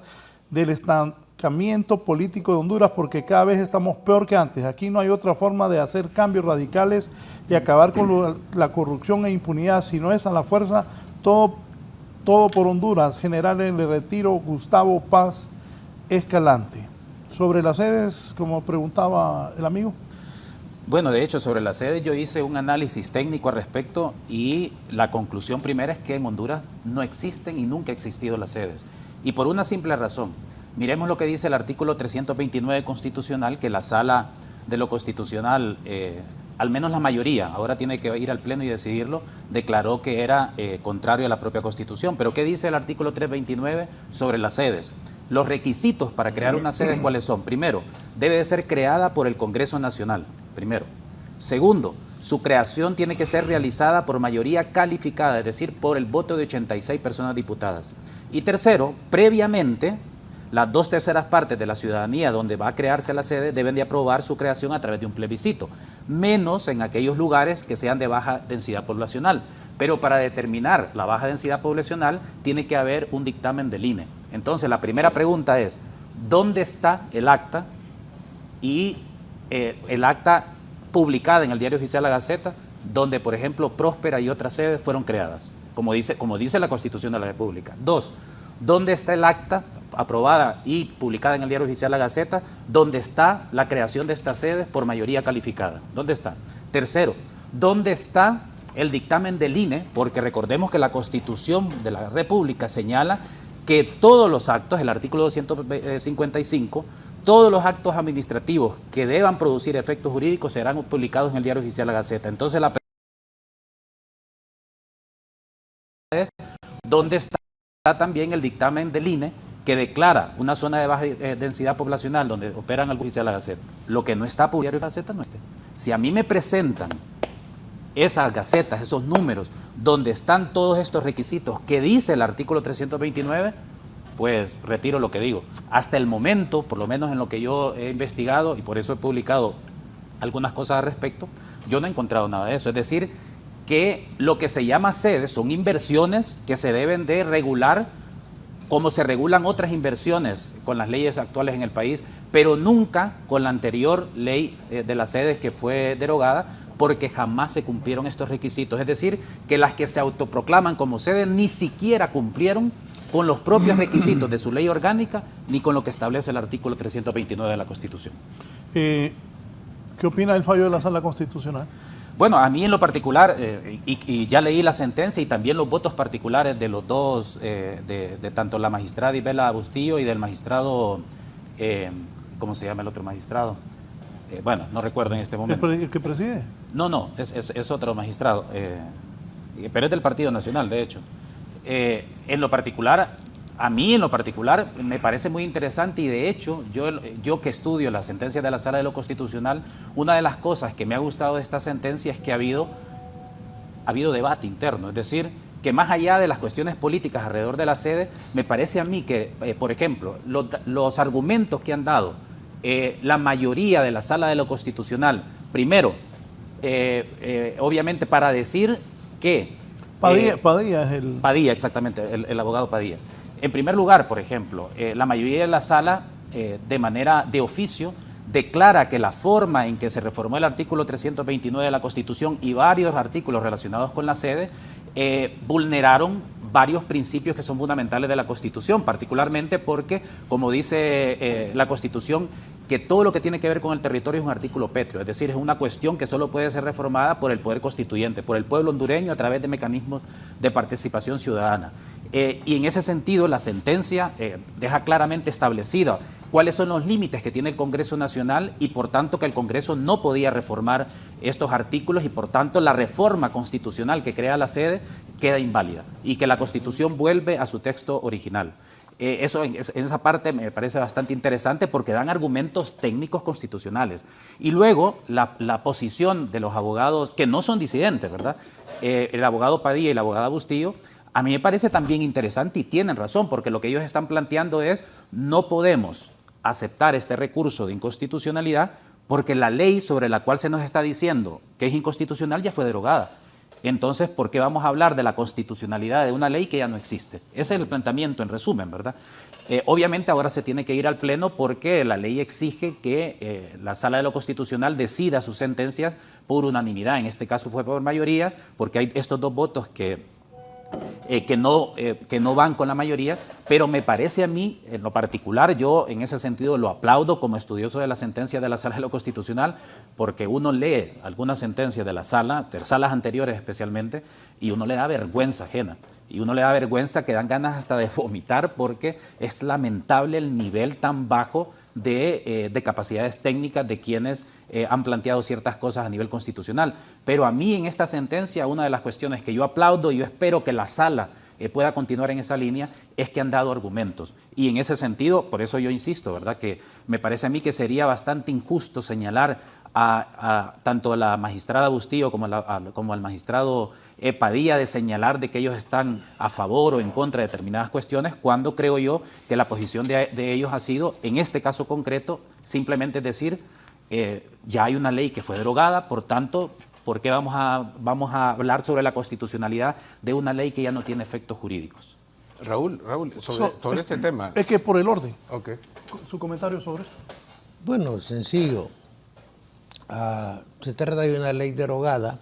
del estancamiento político de Honduras, porque cada vez estamos peor que antes. Aquí no hay otra forma de hacer cambios radicales y acabar con la corrupción e impunidad, si no es a la fuerza, todo por Honduras. General en el retiro, Gustavo Paz Escalante. Sobre las sedes, como preguntaba el amigo. Bueno, de hecho, sobre las sedes yo hice un análisis técnico al respecto y la conclusión primera es que en Honduras no existen y nunca ha existido las sedes. Y por una simple razón. Miremos lo que dice el artículo 329 constitucional, que la Sala de lo Constitucional, al menos la mayoría, ahora tiene que ir al Pleno y decidirlo, declaró que era contrario a la propia Constitución. Pero ¿qué dice el artículo 329 sobre las sedes? Los requisitos para crear una sede, ¿cuáles son? Primero, debe de ser creada por el Congreso Nacional, primero. Segundo, su creación tiene que ser realizada por mayoría calificada, es decir, por el voto de 86 personas diputadas. Y tercero, previamente, las 2/3 partes de la ciudadanía donde va a crearse la sede deben de aprobar su creación a través de un plebiscito, menos en aquellos lugares que sean de baja densidad poblacional. Pero para determinar la baja densidad poblacional tiene que haber un dictamen del INE. Entonces, la primera pregunta es, ¿dónde está el acta? Y el acta publicada en el Diario Oficial La Gaceta, donde, por ejemplo, Próspera y otras sedes fueron creadas, como dice la Constitución de la República. 2, ¿dónde está el acta aprobada y publicada en el Diario Oficial La Gaceta, donde está la creación de estas sedes por mayoría calificada? ¿Dónde está? Tercero, ¿dónde está el dictamen del INE? Porque recordemos que la Constitución de la República señala que todos los actos, el artículo 255, todos los actos administrativos que deban producir efectos jurídicos serán publicados en el Diario Oficial La Gaceta. Entonces, la pregunta es, ¿dónde está también el dictamen del INE que declara una zona de baja densidad poblacional donde operan el Oficial La Gaceta? Lo que no está publicado en el Diario Gaceta no está. Si a mí me presentan esas gacetas, esos números, donde están todos estos requisitos que dice el artículo 329, pues retiro lo que digo. Hasta el momento, por lo menos en lo que yo he investigado, y por eso he publicado algunas cosas al respecto, yo no he encontrado nada de eso. Es decir, que lo que se llama sedes son inversiones que se deben de regular como se regulan otras inversiones con las leyes actuales en el país, pero nunca con la anterior ley de las sedes que fue derogada, porque jamás se cumplieron estos requisitos. Es decir, que las que se autoproclaman como sedes ni siquiera cumplieron con los propios requisitos de su ley orgánica ni con lo que establece el artículo 329 de la Constitución. ¿Qué opina del fallo de la Sala Constitucional? Bueno, a mí en lo particular, y ya leí la sentencia y también los votos particulares de los dos, de tanto la magistrada Isabela Bustillo y del magistrado, ¿cómo se llama el otro magistrado? Bueno, no recuerdo en este momento. ¿El que preside? No, es otro magistrado, pero es del Partido Nacional, de hecho. En lo particular, a mí en lo particular me parece muy interesante y de hecho yo que estudio las sentencias de la Sala de lo Constitucional, una de las cosas que me ha gustado de esta sentencia es que ha habido debate interno, es decir, que más allá de las cuestiones políticas alrededor de la sede, me parece a mí que, por ejemplo, los argumentos que han dado la mayoría de la Sala de lo Constitucional, primero, obviamente para decir que... Padilla es el... Padilla, exactamente, el abogado Padilla. En primer lugar, por ejemplo, la mayoría de la Sala, de manera de oficio, declara que la forma en que se reformó el artículo 329 de la Constitución y varios artículos relacionados con la sede vulneraron varios principios que son fundamentales de la Constitución, particularmente porque, como dice la Constitución, que todo lo que tiene que ver con el territorio es un artículo pétreo, es decir, es una cuestión que solo puede ser reformada por el poder constituyente, por el pueblo hondureño a través de mecanismos de participación ciudadana. Y en ese sentido, la sentencia deja claramente establecido cuáles son los límites que tiene el Congreso Nacional y por tanto que el Congreso no podía reformar estos artículos y por tanto la reforma constitucional que crea la sede queda inválida y que la Constitución vuelve a su texto original. Eso en esa parte me parece bastante interesante porque dan argumentos técnicos constitucionales. Y luego la posición de los abogados, que no son disidentes, ¿verdad? El abogado Padilla y la abogada Bustillo, a mí me parece también interesante y tienen razón, porque lo que ellos están planteando es no podemos aceptar este recurso de inconstitucionalidad porque la ley sobre la cual se nos está diciendo que es inconstitucional ya fue derogada. Entonces, ¿por qué vamos a hablar de la constitucionalidad de una ley que ya no existe? Ese es el planteamiento en resumen, ¿verdad? Obviamente ahora se tiene que ir al Pleno porque la ley exige que la Sala de lo Constitucional decida sus sentencias por unanimidad. En este caso fue por mayoría, porque hay estos dos votos que no van con la mayoría, pero me parece a mí, en lo particular, yo en ese sentido lo aplaudo como estudioso de la sentencia de la Sala de lo Constitucional, porque uno lee algunas sentencias de la Sala, de salas anteriores especialmente, y uno le da vergüenza ajena. Y uno le da vergüenza que dan ganas hasta de vomitar porque es lamentable el nivel tan bajo de capacidades técnicas de quienes han planteado ciertas cosas a nivel constitucional. Pero a mí en esta sentencia una de las cuestiones que yo aplaudo y yo espero que la Sala pueda continuar en esa línea es que han dado argumentos. Y en ese sentido, por eso yo insisto, ¿verdad?, que me parece a mí que sería bastante injusto señalar tanto a la magistrada Bustillo como al magistrado Padilla de señalar de que ellos están a favor o en contra de determinadas cuestiones, cuando creo yo que la posición de ellos ha sido, en este caso concreto, simplemente decir, ya hay una ley que fue derogada, por tanto, ¿por qué vamos a hablar sobre la constitucionalidad de una ley que ya no tiene efectos jurídicos? Raúl, sobre este tema. Es que por el orden. Ok. ¿Su comentario sobre eso? Bueno, sencillo. Se trata de una ley derogada,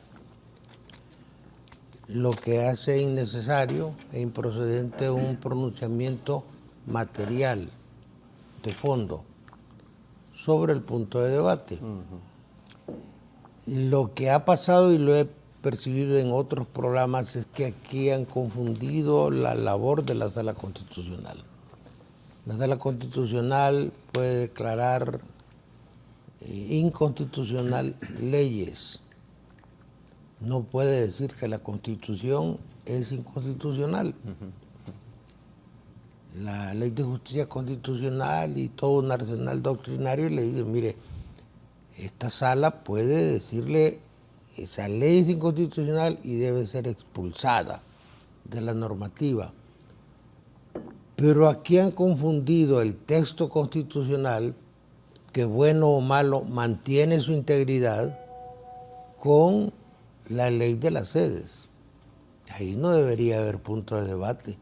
lo que hace innecesario e improcedente un pronunciamiento material, de fondo, sobre el punto de debate. Lo que ha pasado, y lo he percibido en otros programas, es que aquí han confundido la labor de la Sala Constitucional. La Sala Constitucional puede declarar inconstitucional leyes. No puede decir que la Constitución es inconstitucional. La Ley de Justicia Constitucional y todo un arsenal doctrinario le dice, mire, esta sala puede decirle esa ley es inconstitucional y debe ser expulsada de la normativa. Pero aquí han confundido el texto constitucional, que bueno o malo mantiene su integridad, con la ley de las sedes. Ahí no debería haber punto de debate.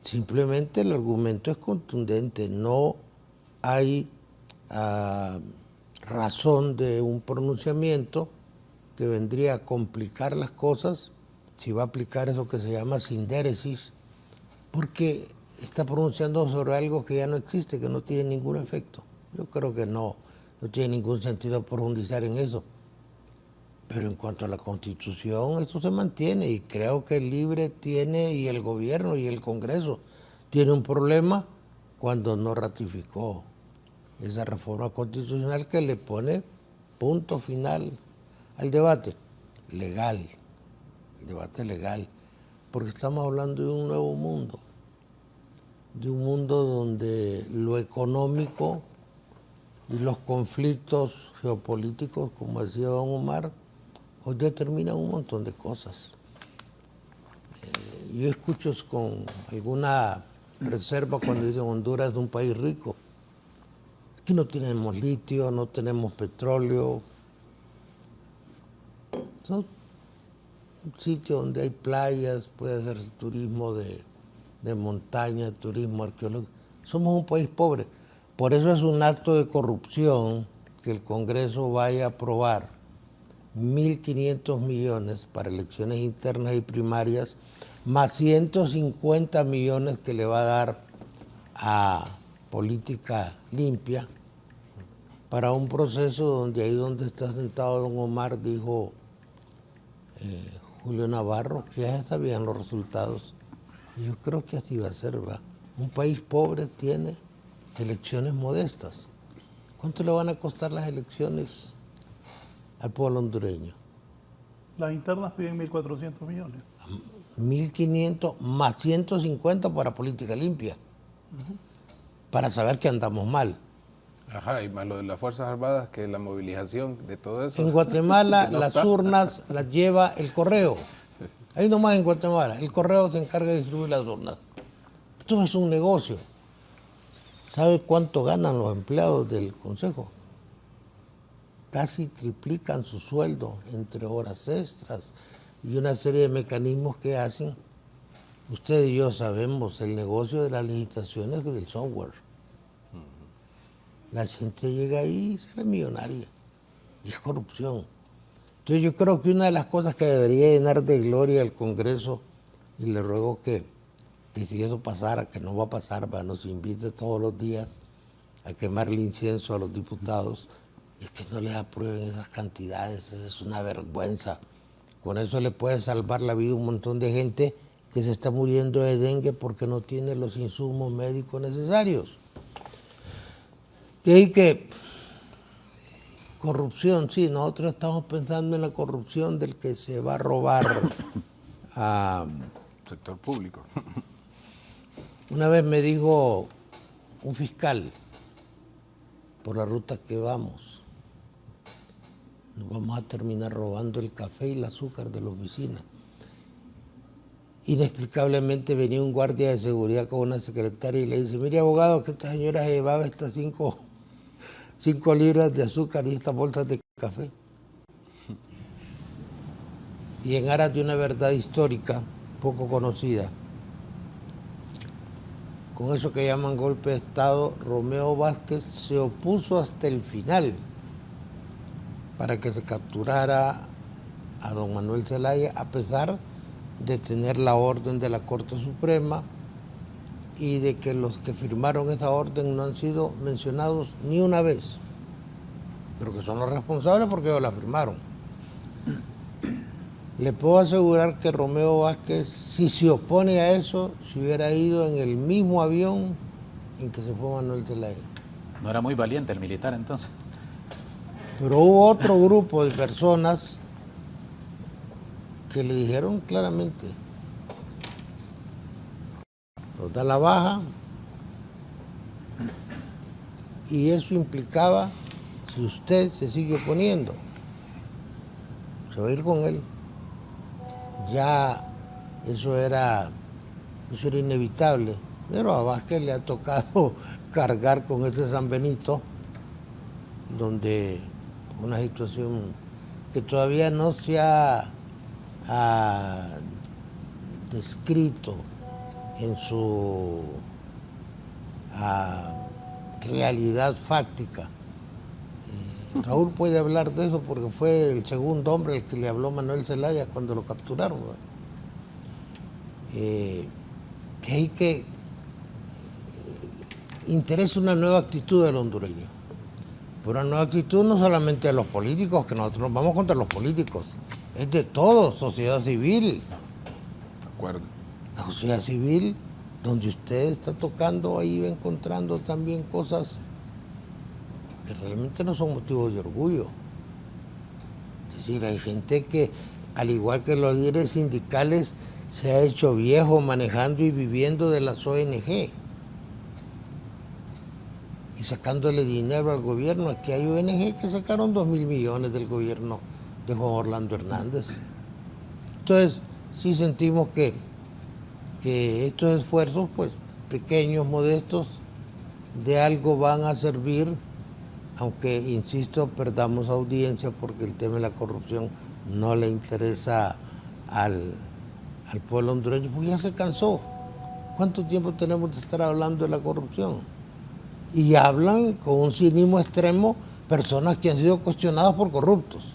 Simplemente el argumento es contundente, no hay razón de un pronunciamiento que vendría a complicar las cosas, si va a aplicar eso que se llama sindéresis, porque está pronunciando sobre algo que ya no existe, que no tiene ningún efecto. Yo creo que no tiene ningún sentido profundizar en eso. Pero en cuanto a la Constitución, esto se mantiene y creo que el LIBRE tiene, y el gobierno y el Congreso, tiene un problema cuando no ratificó esa reforma constitucional que le pone punto final al debate legal, el debate legal, porque estamos hablando de un nuevo mundo, de un mundo donde lo económico y los conflictos geopolíticos, como decía don Omar, hoy determinan un montón de cosas. Yo escucho con alguna reserva cuando dicen Honduras es un país rico. Aquí no tenemos litio, no tenemos petróleo. Son sitios donde hay playas, puede hacer turismo de montaña, turismo arqueológico. Somos un país pobre. Por eso es un acto de corrupción que el Congreso vaya a aprobar 1.500 millones para elecciones internas y primarias, más 150 millones que le va a dar a política limpia para un proceso donde ahí donde está sentado don Omar, dijo Julio Navarro, que ya sabían los resultados. Y yo creo que así va a ser, ¿va? Un país pobre tiene elecciones modestas. ¿Cuánto le van a costar las elecciones al pueblo hondureño? Las internas piden 1.400 millones. 1.500 más 150 para política limpia. para saber que andamos mal. Ajá, y más lo de las Fuerzas Armadas, que la movilización de todo eso. En Guatemala no las está. urnas las lleva el correo. Ahí nomás en Guatemala. El correo se encarga de distribuir las urnas. Esto es un negocio. ¿Sabe cuánto ganan los empleados del Consejo? Casi triplican su sueldo entre horas extras y una serie de mecanismos que hacen. Usted y yo sabemos el negocio de las licitaciones del software. La gente llega ahí y sale millonaria. Y es corrupción. Entonces yo creo que una de las cosas que debería llenar de gloria al Congreso, y le ruego que si eso pasara, que no va a pasar, nos invite todos los días a quemarle incienso a los diputados, es que no les aprueben esas cantidades, es una vergüenza. Con eso le puede salvar la vida a un montón de gente que se está muriendo de dengue porque no tiene los insumos médicos necesarios. De ahí que corrupción, sí, nosotros estamos pensando en la corrupción del que se va a robar a... Sector público. Una vez me dijo un fiscal, por la ruta que vamos, nos vamos a terminar robando el café y el azúcar de la oficina. Inexplicablemente venía un guardia de seguridad con una secretaria y le dice, mire abogado, que esta señora se llevaba estas 5 libras de azúcar y estas bolsas de café. Y en aras de una verdad histórica poco conocida, con eso que llaman golpe de Estado, Romeo Vázquez se opuso hasta el final para que se capturara a don Manuel Zelaya, a pesar de tener la orden de la Corte Suprema y de que los que firmaron esa orden no han sido mencionados ni una vez, pero que son los responsables porque ellos la firmaron. Le puedo asegurar que Romeo Vázquez, si se opone a eso, se hubiera ido en el mismo avión en que se fue Manuel Zelaya. No era muy valiente el militar entonces. Pero hubo otro grupo de personas que le dijeron claramente, nos da la baja, y eso implicaba, si usted se sigue oponiendo, se va a ir con él. Ya eso era inevitable, pero a Vázquez le ha tocado cargar con ese San Benito, donde una situación que todavía no se ha descrito en su realidad fáctica. Raúl puede hablar de eso porque fue el segundo hombre el que le habló Manuel Zelaya cuando lo capturaron. Que hay que interesa una nueva actitud del hondureño. Pero una nueva actitud no solamente de los políticos, que nosotros nos vamos contra los políticos, es de todo, sociedad civil. De acuerdo. La sociedad civil, donde usted está tocando, ahí va encontrando también cosas que realmente no son motivos de orgullo. Es decir, hay gente que, al igual que los líderes sindicales, se ha hecho viejo manejando y viviendo de las ONG y sacándole dinero al gobierno. Aquí hay ONG que sacaron 2.000 millones del gobierno de Juan Orlando Hernández. Entonces, sí sentimos que estos esfuerzos, pues pequeños, modestos, de algo van a servir, aunque, insisto, perdamos audiencia porque el tema de la corrupción no le interesa al pueblo hondureño, porque ya se cansó. ¿Cuánto tiempo tenemos de estar hablando de la corrupción? Y hablan con un cinismo extremo personas que han sido cuestionadas por corruptos.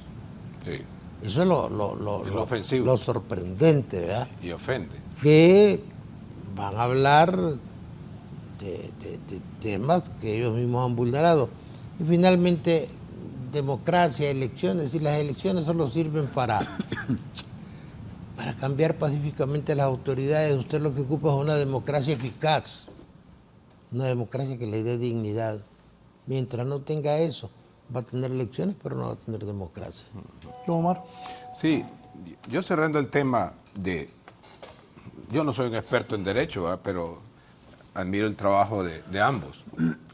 Sí. Eso es lo ofensivo. lo sorprendente, ¿verdad? Y ofende. Que van a hablar de temas que ellos mismos han vulnerado. Y finalmente, democracia, elecciones, y las elecciones solo sirven para cambiar pacíficamente las autoridades. Usted lo que ocupa es una democracia eficaz, una democracia que le dé dignidad. Mientras no tenga eso, va a tener elecciones, pero no va a tener democracia. Omar. Sí, yo cerrando el tema de... Yo no soy un experto en derecho, ¿verdad? Pero admiro el trabajo de ambos,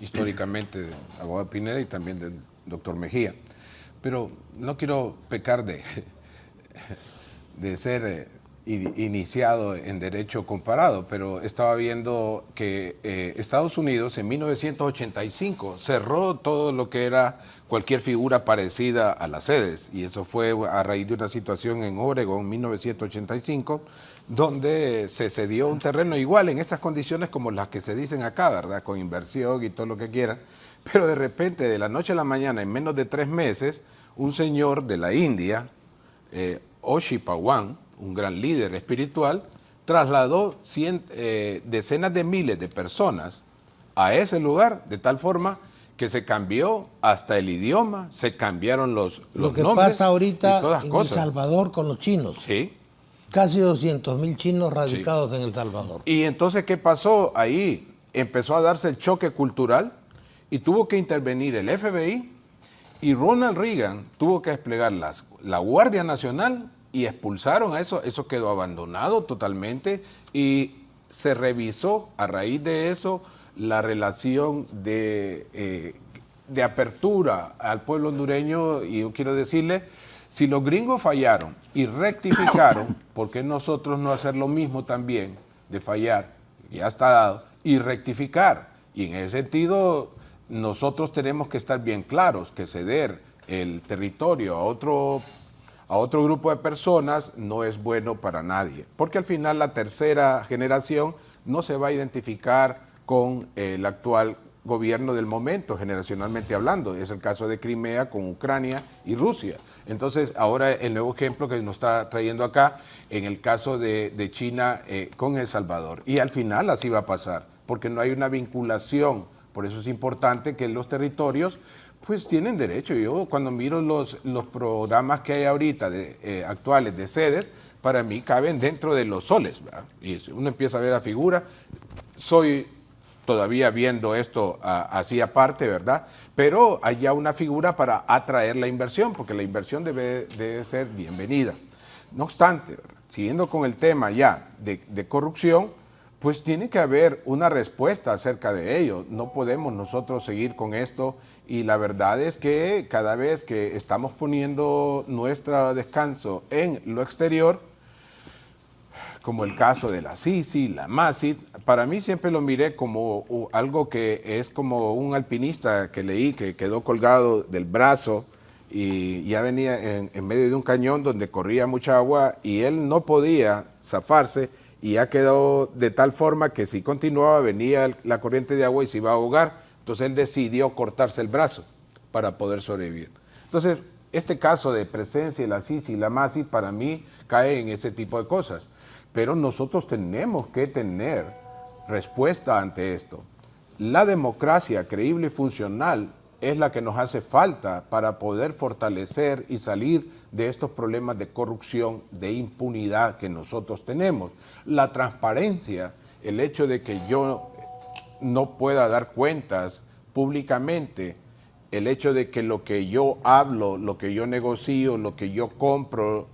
históricamente, del abogado Pineda y también del doctor Mejía. Pero no quiero pecar de ser iniciado en derecho comparado, pero estaba viendo que Estados Unidos en 1985 cerró todo lo que era cualquier figura parecida a las sedes, y eso fue a raíz de una situación en Oregon en 1985, donde se cedió un terreno igual en esas condiciones como las que se dicen acá, ¿verdad? Con inversión y todo lo que quieran, pero de repente, de la noche a la mañana, en menos de 3 meses, un señor de la India, Oshi Pawan, un gran líder espiritual, trasladó decenas de miles de personas a ese lugar, de tal forma que se cambió hasta el idioma, se cambiaron los lo que nombres pasa ahorita y todas en cosas. El Salvador con los chinos. Sí. Casi 200.000 chinos radicados en El Salvador. Y entonces, ¿qué pasó ahí? Empezó a darse el choque cultural y tuvo que intervenir el FBI, y Ronald Reagan tuvo que desplegar la Guardia Nacional y expulsaron a eso. Eso quedó abandonado totalmente y se revisó a raíz de eso la relación de apertura al pueblo hondureño. Y yo quiero decirle, si los gringos fallaron y rectificaron, ¿por qué nosotros no hacer lo mismo también de fallar, ya está dado, y rectificar? Y en ese sentido, nosotros tenemos que estar bien claros que ceder el territorio a otro grupo de personas no es bueno para nadie, porque al final la tercera generación no se va a identificar con el actual gobierno del momento, generacionalmente hablando. Es el caso de Crimea con Ucrania y Rusia. Entonces, ahora el nuevo ejemplo que nos está trayendo acá, en el caso de China con El Salvador. Y al final así va a pasar, porque no hay una vinculación. Por eso es importante que los territorios pues tienen derecho. Yo cuando miro los programas que hay ahorita actuales de sedes, para mí caben dentro de los soles, ¿verdad? Y uno empieza a ver la figura. Soy todavía viendo esto así aparte, ¿verdad? Pero hay ya una figura para atraer la inversión, porque la inversión debe ser bienvenida. No obstante, siguiendo con el tema ya de corrupción, pues tiene que haber una respuesta acerca de ello. No podemos nosotros seguir con esto, y la verdad es que cada vez que estamos poniendo nuestro descanso en lo exterior, como el caso de la Sisi, la Masit, para mí siempre lo miré como algo que es como un alpinista que leí que quedó colgado del brazo y ya venía en medio de un cañón donde corría mucha agua y él no podía zafarse, y ya quedó de tal forma que si continuaba venía la corriente de agua y se iba a ahogar. Entonces él decidió cortarse el brazo para poder sobrevivir. Entonces, este caso de presencia de la Sisi y la Masi para mí cae en ese tipo de cosas. Pero nosotros tenemos que tener respuesta ante esto. La democracia creíble y funcional es la que nos hace falta para poder fortalecer y salir de estos problemas de corrupción, de impunidad que nosotros tenemos. La transparencia, el hecho de que yo no pueda dar cuentas públicamente, el hecho de que lo que yo hablo, lo que yo negocio, lo que yo compro,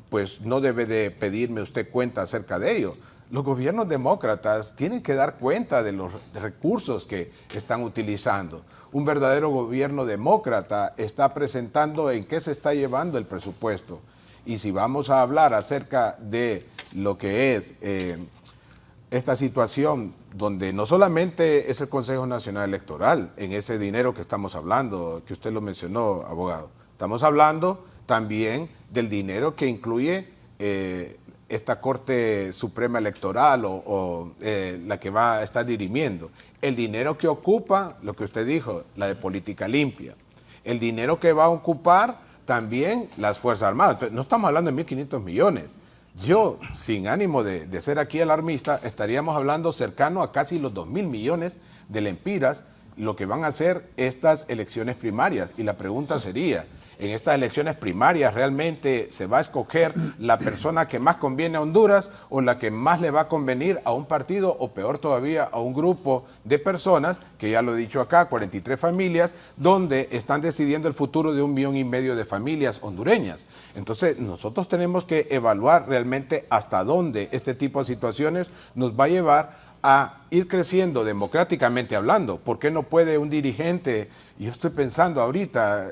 pues no debe de pedirme usted cuenta acerca de ello. Los gobiernos demócratas tienen que dar cuenta de los recursos que están utilizando. Un verdadero gobierno demócrata está presentando en qué se está llevando el presupuesto. Y si vamos a hablar acerca de lo que es esta situación, donde no solamente es el Consejo Nacional Electoral, en ese dinero que estamos hablando, que usted lo mencionó, abogado, estamos hablando también del dinero que incluye esta Corte Suprema Electoral o la que va a estar dirimiendo, el dinero que ocupa, lo que usted dijo, la de política limpia, el dinero que va a ocupar también las Fuerzas Armadas. Entonces, no estamos hablando de 1.500 millones. Yo, sin ánimo de ser aquí alarmista, estaríamos hablando cercano a casi los 2.000 millones de lempiras, lo que van a ser estas elecciones primarias. Y la pregunta sería, en estas elecciones primarias, ¿realmente se va a escoger la persona que más conviene a Honduras o la que más le va a convenir a un partido o peor todavía a un grupo de personas, que ya lo he dicho acá, 43 familias, donde están decidiendo el futuro de 1,5 millones de familias hondureñas? Entonces, nosotros tenemos que evaluar realmente hasta dónde este tipo de situaciones nos va a llevar a ir creciendo democráticamente hablando. ¿Por qué no puede un dirigente, y yo estoy pensando ahorita,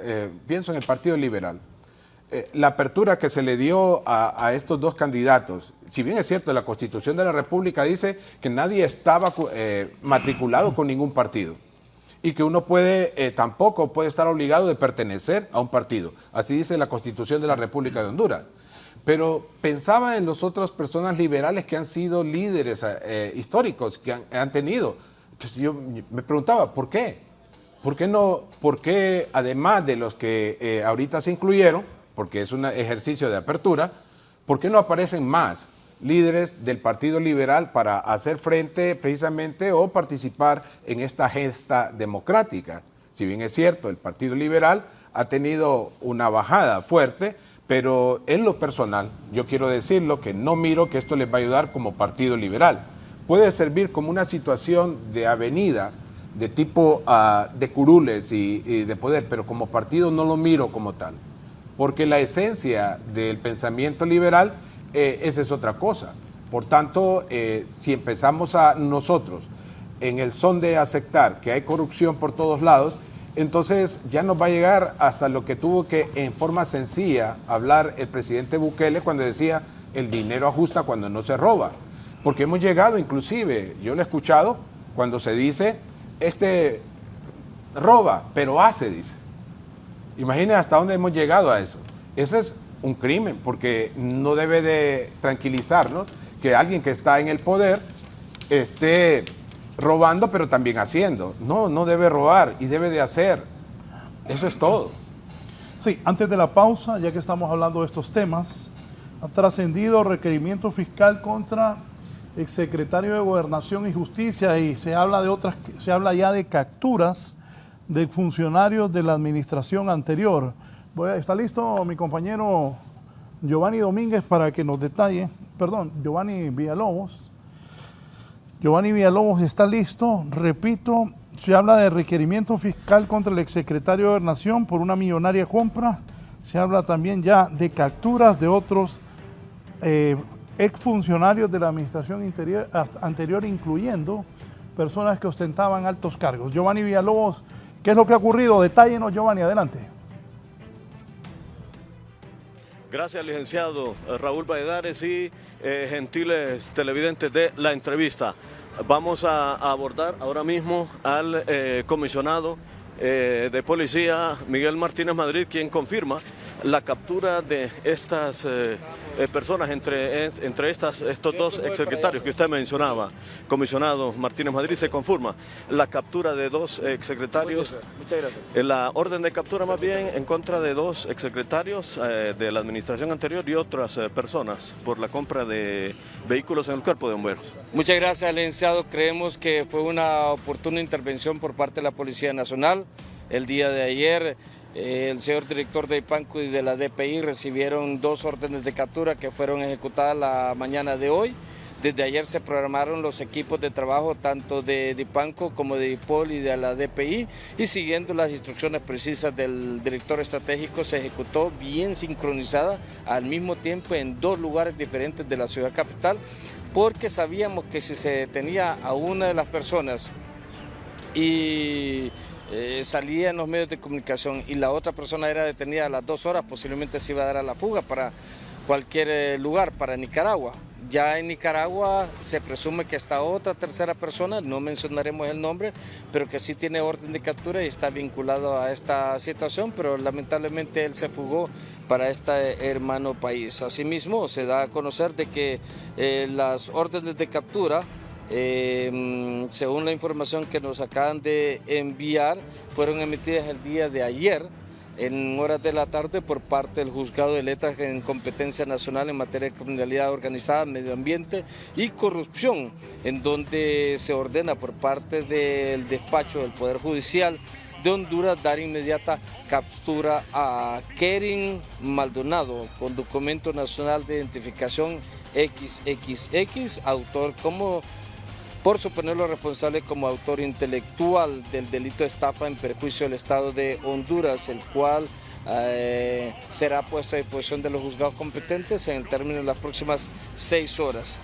pienso en el Partido Liberal, la apertura que se le dio a estos dos candidatos, si bien es cierto, la Constitución de la República dice que nadie estaba matriculado con ningún partido y que uno tampoco puede estar obligado de pertenecer a un partido, así dice la Constitución de la República de Honduras. Pero pensaba en las otras personas liberales que han sido líderes históricos, que han tenido. Entonces yo me preguntaba, ¿por qué? ¿Por qué además de los que ahorita se incluyeron, porque es un ejercicio de apertura, ¿por qué no aparecen más líderes del Partido Liberal para hacer frente precisamente o participar en esta gesta democrática? Si bien es cierto, el Partido Liberal ha tenido una bajada fuerte, pero en lo personal, yo quiero decirlo, que no miro que esto les va a ayudar como Partido Liberal. Puede servir como una situación de avenida, de tipo de curules y de poder, pero como partido no lo miro como tal. Porque la esencia del pensamiento liberal, esa es otra cosa. Por tanto, si empezamos nosotros en el son de aceptar que hay corrupción por todos lados, entonces ya nos va a llegar hasta lo que tuvo que en forma sencilla hablar el presidente Bukele cuando decía el dinero ajusta cuando no se roba. Porque hemos llegado inclusive, yo lo he escuchado, cuando se dice, roba, pero hace, dice. Imaginen hasta dónde hemos llegado a eso. Eso es un crimen, porque no debe de tranquilizarnos que alguien que está en el poder esté robando, pero también haciendo. No debe robar y debe de hacer. Eso es todo. Sí, antes de la pausa, ya que estamos hablando de estos temas, ha trascendido requerimiento fiscal contra exsecretario de Gobernación y Justicia y se habla ya de capturas de funcionarios de la administración anterior. ¿Está listo mi compañero Giovanni Domínguez para que nos detalle? Perdón, Giovanni Villalobos. Giovanni Villalobos está listo. Repito, se habla de requerimiento fiscal contra el exsecretario de Gobernación por una millonaria compra. Se habla también ya de capturas de otros exfuncionarios de la administración anterior, incluyendo personas que ostentaban altos cargos. Giovanni Villalobos, ¿qué es lo que ha ocurrido? Detállenos, Giovanni, adelante. Gracias, licenciado Raúl Valladares y gentiles televidentes de la entrevista. Vamos a abordar ahora mismo al comisionado de policía Miguel Martínez Madrid, quien confirma la captura de estas personas, entre estos dos exsecretarios que usted mencionaba. Comisionado Martínez Madrid, se confirma la captura de dos exsecretarios. Muchas gracias. La orden de captura más bien en contra de dos exsecretarios de la administración anterior y otras personas por la compra de vehículos en el cuerpo de bomberos. Muchas gracias, licenciado. Creemos que fue una oportuna intervención por parte de la Policía Nacional. El día de ayer el señor director de IPANCO y de la DPI recibieron dos órdenes de captura que fueron ejecutadas la mañana de hoy. Desde ayer se programaron los equipos de trabajo tanto de IPANCO como de IPOL y de la DPI, y siguiendo las instrucciones precisas del director estratégico se ejecutó bien sincronizada al mismo tiempo en dos lugares diferentes de la ciudad capital, porque sabíamos que si se detenía a una de las personas y salía en los medios de comunicación y la otra persona era detenida a las 2 horas, posiblemente se iba a dar a la fuga para cualquier lugar, para Nicaragua. Ya en Nicaragua se presume que esta otra tercera persona, no mencionaremos el nombre, pero que sí tiene orden de captura y está vinculado a esta situación, pero lamentablemente él se fugó para este hermano país. Asimismo, se da a conocer de que las órdenes de captura, según la información que nos acaban de enviar, fueron emitidas el día de ayer en horas de la tarde por parte del Juzgado de Letras en competencia nacional en materia de criminalidad organizada, medio ambiente y corrupción, en donde se ordena por parte del despacho del Poder Judicial de Honduras dar inmediata captura a Kerin Maldonado con documento nacional de identificación XXX, autor por suponerlo responsable como autor intelectual del delito de estafa en perjuicio del Estado de Honduras, el cual será puesto a disposición de los juzgados competentes en el término de las próximas 6 horas.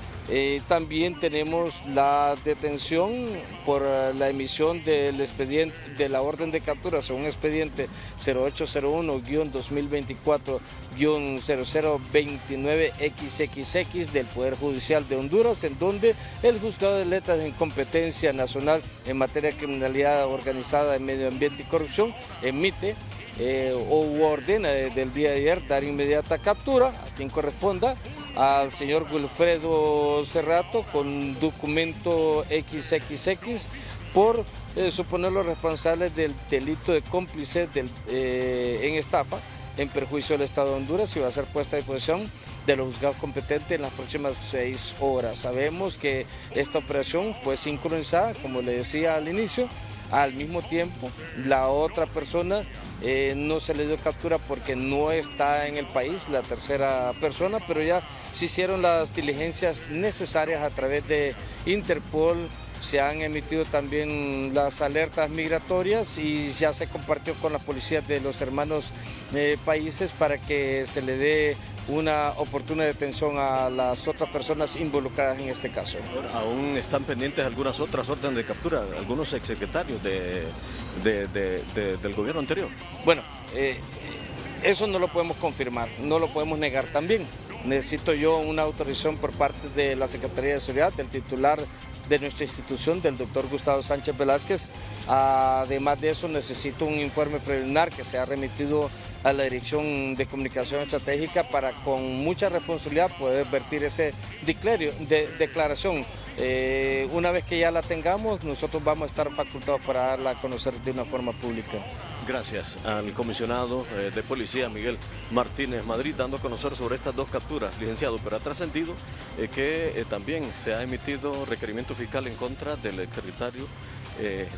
También tenemos la detención por la emisión del expediente de la orden de captura según expediente 0801-2024-0029XXX del Poder Judicial de Honduras, en donde el Juzgado de Letras en Competencia Nacional en materia de criminalidad organizada, en medio ambiente y corrupción emite o ordena desde el día de ayer dar inmediata captura a quien corresponda al señor Wilfredo Cerrato con documento XXX por suponerlo responsable del delito de cómplice en estafa en perjuicio del Estado de Honduras y va a ser puesta a disposición de los juzgados competentes en las próximas 6 horas. Sabemos que esta operación fue sincronizada, como le decía al inicio, al mismo tiempo la otra persona no se le dio captura porque no está en el país, la tercera persona, pero ya se hicieron las diligencias necesarias a través de Interpol, se han emitido también las alertas migratorias y ya se compartió con la policía de los hermanos países para que se le dé una oportuna detención a las otras personas involucradas en este caso. Aún están pendientes algunas otras órdenes de captura, algunos exsecretarios del gobierno anterior. Bueno, eso no lo podemos confirmar, no lo podemos negar también. Necesito yo una autorización por parte de la Secretaría de Seguridad, del titular de nuestra institución, del doctor Gustavo Sánchez Velázquez. Además de eso, necesito un informe preliminar que sea remitido a la Dirección de Comunicación Estratégica para con mucha responsabilidad poder vertir ese declaración. Una vez que ya la tengamos, nosotros vamos a estar facultados para darla a conocer de una forma pública. Gracias al comisionado de policía Miguel Martínez Madrid dando a conocer sobre estas dos capturas, licenciado, pero ha trascendido que también se ha emitido requerimiento fiscal en contra del exsecretario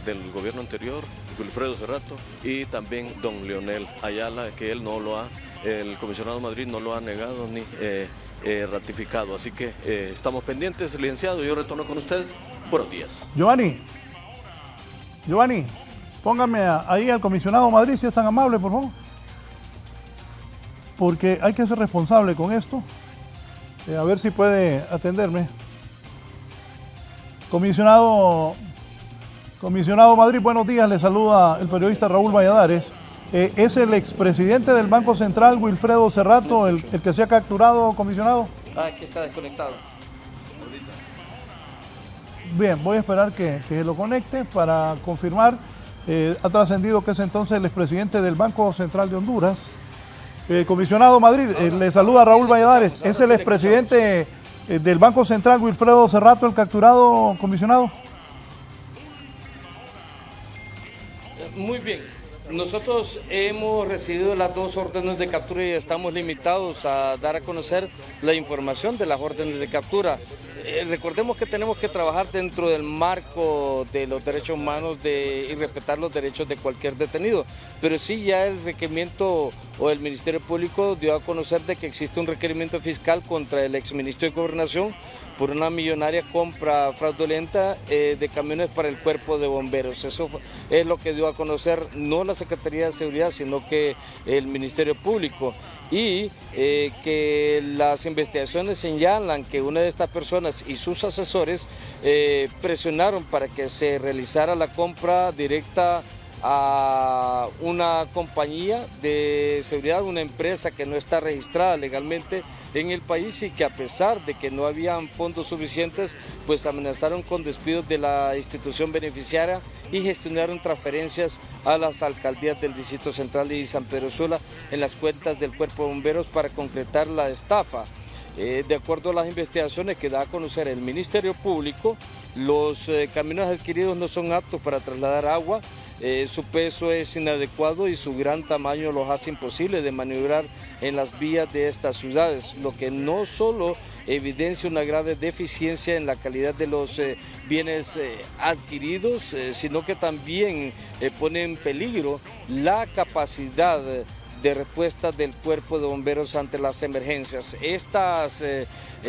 del gobierno anterior, Wilfredo Cerrato, y también don Leonel Ayala, que él no lo ha, el comisionado Madrid no lo ha negado ni ratificado. Así que estamos pendientes, licenciado, yo retorno con usted. Buenos días. Giovanni, póngame ahí al comisionado Madrid, si es tan amable, por favor. Porque hay que ser responsable con esto. A ver si puede atenderme. Comisionado Madrid, buenos días. Le saluda el periodista Raúl Valladares. ¿Es el expresidente del Banco Central, Wilfredo Cerrato, el que se ha capturado, comisionado? Aquí está desconectado. Bien, voy a esperar que lo conecte para confirmar. Ha trascendido que es entonces el expresidente del Banco Central de Honduras. Comisionado Madrid, le saluda Raúl Valladares. ¿Es el expresidente del Banco Central, Wilfredo Cerrato, el capturado, comisionado? Muy bien. Nosotros hemos recibido las dos órdenes de captura y estamos limitados a dar a conocer la información de las órdenes de captura. Recordemos que tenemos que trabajar dentro del marco de los derechos humanos y respetar los derechos de cualquier detenido, pero sí ya el requerimiento o el Ministerio Público dio a conocer de que existe un requerimiento fiscal contra el exministro de Gobernación por una millonaria compra fraudulenta de camiones para el Cuerpo de Bomberos. Eso es lo que dio a conocer no la Secretaría de Seguridad, sino que el Ministerio Público, y que las investigaciones señalan que una de estas personas y sus asesores presionaron para que se realizara la compra directa a una compañía de seguridad, una empresa que no está registrada legalmente en el país y que a pesar de que no habían fondos suficientes, pues amenazaron con despidos de la institución beneficiaria y gestionaron transferencias a las alcaldías del Distrito Central y San Pedro Sula en las cuentas del Cuerpo de Bomberos para concretar la estafa. De acuerdo a las investigaciones que da a conocer el Ministerio Público, los camiones adquiridos no son aptos para trasladar agua, su peso es inadecuado y su gran tamaño los hace imposible de maniobrar en las vías de estas ciudades, lo que no solo evidencia una grave deficiencia en la calidad de los bienes adquiridos, sino que también pone en peligro la capacidad de respuesta del Cuerpo de Bomberos ante las emergencias. Esta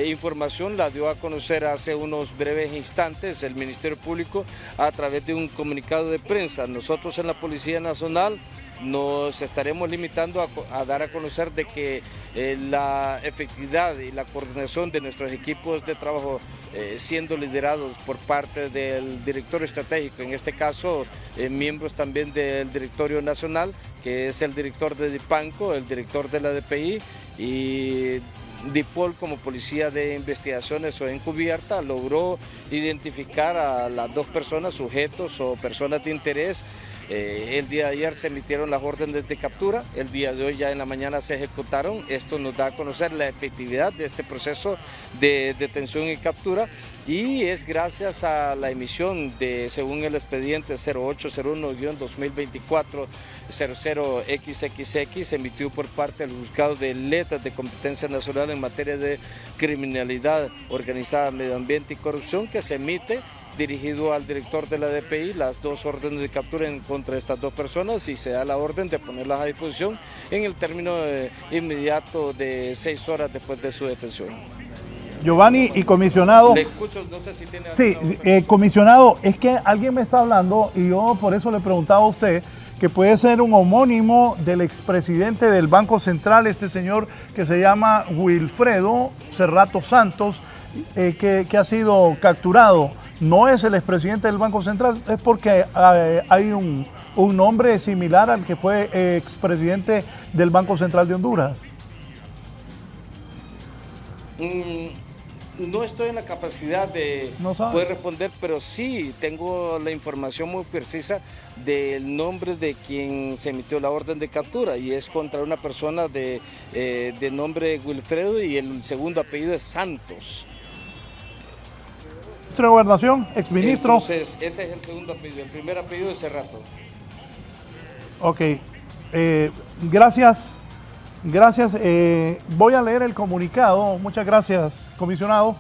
información la dio a conocer hace unos breves instantes el Ministerio Público a través de un comunicado de prensa. Nosotros en la Policía Nacional nos estaremos limitando a dar a conocer de que la efectividad y la coordinación de nuestros equipos de trabajo siendo liderados por parte del director estratégico, en este caso miembros también del directorio nacional, que es el director de Dipanco, el director de la DPI y DIPOL como policía de investigaciones o encubierta, logró identificar a las dos personas, sujetos o personas de interés. El día de ayer se emitieron las órdenes de captura, el día de hoy ya en la mañana se ejecutaron. Esto nos da a conocer la efectividad de este proceso de detención y captura, y es gracias a la emisión de, según el expediente 0801-2024-00XXX, se emitió por parte del Juzgado de Letras de Competencia Nacional en materia de criminalidad organizada, medio ambiente y corrupción, que se emite dirigido al director de la DPI, las dos órdenes de captura en contra de estas dos personas, y se da la orden de ponerlas a disposición en el término inmediato de 6 horas después de su detención. Giovanni y comisionado. Le escucho, no sé si tiene... Sí, comisionado, es que alguien me está hablando y yo por eso le preguntaba a usted que puede ser un homónimo del expresidente del Banco Central, este señor que se llama Wilfredo Cerrato Santos, que ha sido capturado. No es el expresidente del Banco Central, es porque hay un nombre similar al que fue expresidente del Banco Central de Honduras. No estoy en la capacidad de poder responder, pero sí tengo la información muy precisa del nombre de quien se emitió la orden de captura, y es contra una persona de nombre Wilfredo y el segundo apellido es Santos. Ministro de Gobernación, exministro. Entonces, ese es el segundo apellido, el primer apellido es Cerrato. Ok, gracias. Gracias. Voy a leer el comunicado. Muchas gracias, comisionado.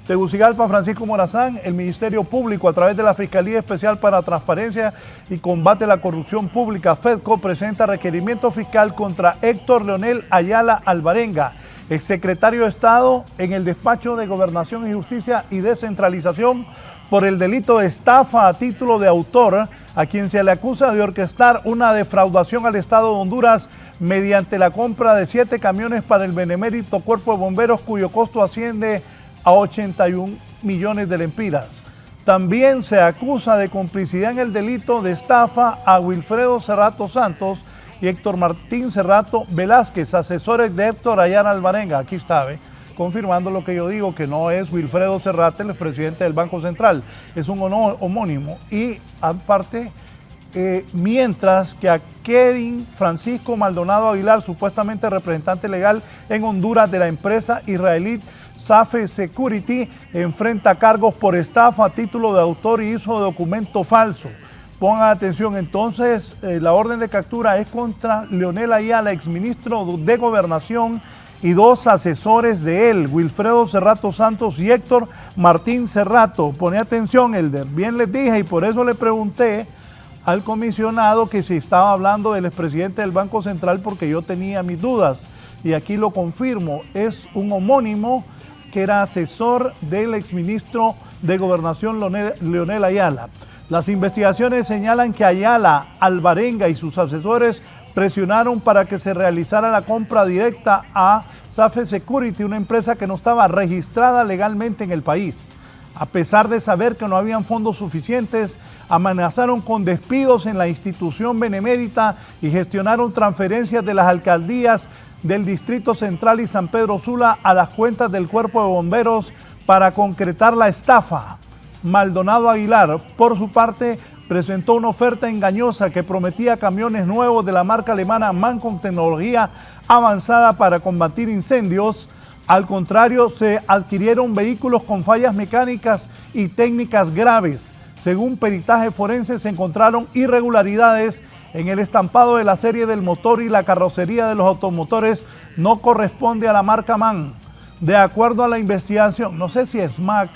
Tegucigalpa, Francisco Morazán, el Ministerio Público, a través de la Fiscalía Especial para Transparencia y Combate a la Corrupción Pública, FEDCO, presenta requerimiento fiscal contra Héctor Leonel Ayala Alvarenga, exsecretario de Estado en el Despacho de Gobernación y Justicia y Descentralización, por el delito de estafa a título de autor, a quien se le acusa de orquestar una defraudación al Estado de Honduras mediante la compra de 7 camiones para el benemérito Cuerpo de Bomberos, cuyo costo asciende a 81 millones de lempiras. También se acusa de complicidad en el delito de estafa a Wilfredo Cerrato Santos y Héctor Martín Cerrato Velázquez, asesores de Héctor Ayala Alvarenga. Aquí está, confirmando lo que yo digo, que no es Wilfredo Cerrato el presidente del Banco Central, es un homónimo. Y aparte, mientras que a Kevin Francisco Maldonado Aguilar, supuestamente representante legal en Honduras de la empresa israelí Safe Security, enfrenta cargos por estafa a título de autor y uso de documento falso. Pongan atención, entonces la orden de captura es contra Leonel Ayala, exministro de Gobernación, y 2 asesores de él, Wilfredo Cerrato Santos y Héctor Martín Cerrato. Pone atención, Elder, bien les dije, y por eso le pregunté al comisionado que si estaba hablando del expresidente del Banco Central, porque yo tenía mis dudas, y aquí lo confirmo, es un homónimo que era asesor del exministro de Gobernación Leonel Ayala. Las investigaciones señalan que Ayala Alvarenga y sus asesores presionaron para que se realizara la compra directa a Safe Security, una empresa que no estaba registrada legalmente en el país. A pesar de saber que no habían fondos suficientes, amenazaron con despidos en la institución benemérita y gestionaron transferencias de las alcaldías del Distrito Central y San Pedro Sula a las cuentas del Cuerpo de Bomberos para concretar la estafa. Maldonado Aguilar, por su parte, presentó una oferta engañosa que prometía camiones nuevos de la marca alemana MAN con tecnología avanzada para combatir incendios. Al contrario, se adquirieron vehículos con fallas mecánicas y técnicas graves. Según peritaje forense, se encontraron irregularidades en el estampado de la serie del motor y la carrocería de los automotores no corresponde a la marca MAN. De acuerdo a la investigación, no sé si es MAC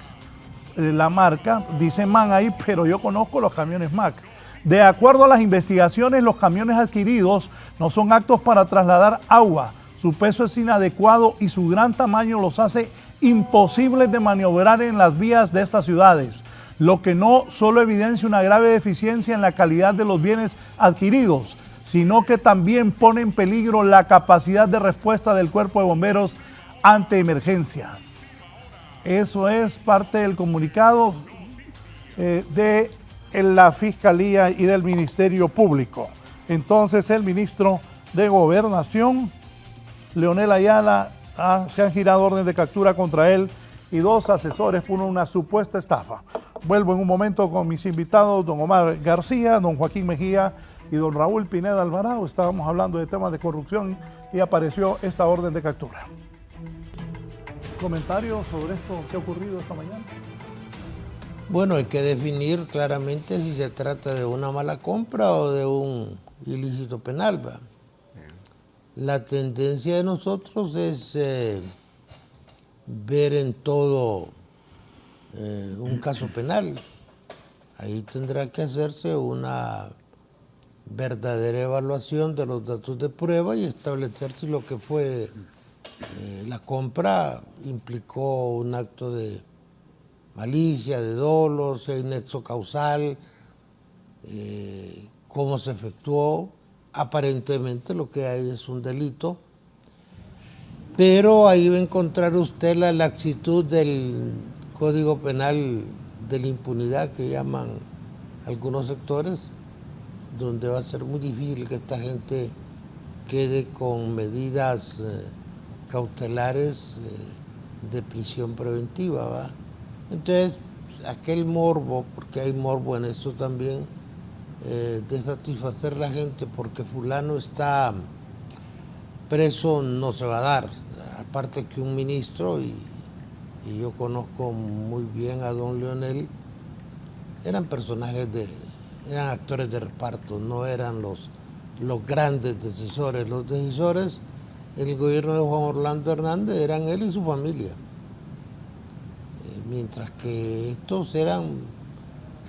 la marca, dice MAN ahí, pero yo conozco los camiones MAC. De acuerdo a las investigaciones, los camiones adquiridos no son aptos para trasladar agua. Su peso es inadecuado y su gran tamaño los hace imposibles de maniobrar en las vías de estas ciudades, lo que no solo evidencia una grave deficiencia en la calidad de los bienes adquiridos, sino que también pone en peligro la capacidad de respuesta del Cuerpo de Bomberos ante emergencias. Eso es parte del comunicado de la Fiscalía y del Ministerio Público. Entonces el ministro de Gobernación, Leonel Ayala, se han girado órdenes de captura contra él y 2 asesores por una supuesta estafa. Vuelvo en un momento con mis invitados, don Omar García, don Joaquín Mejía y don Raúl Pineda Alvarado. Estábamos hablando de temas de corrupción y apareció esta orden de captura. ¿Comentarios sobre esto que ha ocurrido esta mañana? Bueno, hay que definir claramente si se trata de una mala compra o de un ilícito penal, ¿va? La tendencia de nosotros es ver en todo un caso penal. Ahí tendrá que hacerse una verdadera evaluación de los datos de prueba y establecer si lo que fue la compra implicó un acto de malicia, de dolo, si hay nexo causal, cómo se efectuó. Aparentemente lo que hay es un delito, pero ahí va a encontrar usted la laxitud del Código Penal de la impunidad que llaman algunos sectores, donde va a ser muy difícil que esta gente quede con medidas cautelares de prisión preventiva, ¿va? Entonces, aquel morbo, porque hay morbo en esto también, de satisfacer a la gente porque fulano está preso, no se va a dar. Aparte que un ministro, y yo conozco muy bien a don Leonel, eran eran actores de reparto, no eran los grandes decisores. Los decisores en el gobierno de Juan Orlando Hernández eran él y su familia. Mientras que estos eran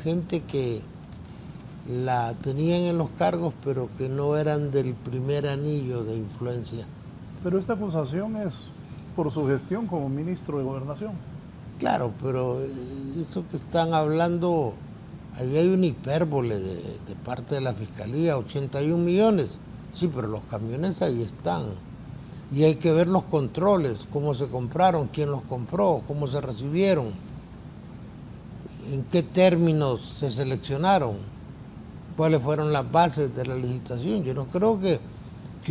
gente que la tenían en los cargos, pero que no eran del primer anillo de influencia. Pero esta acusación es por su gestión como ministro de Gobernación. Claro, pero eso que están hablando, ahí hay una hipérbole de parte de la Fiscalía, 81 millones. Sí, pero los camiones ahí están. Y hay que ver los controles, cómo se compraron, quién los compró, cómo se recibieron, en qué términos se seleccionaron, cuáles fueron las bases de la licitación. Yo no creo que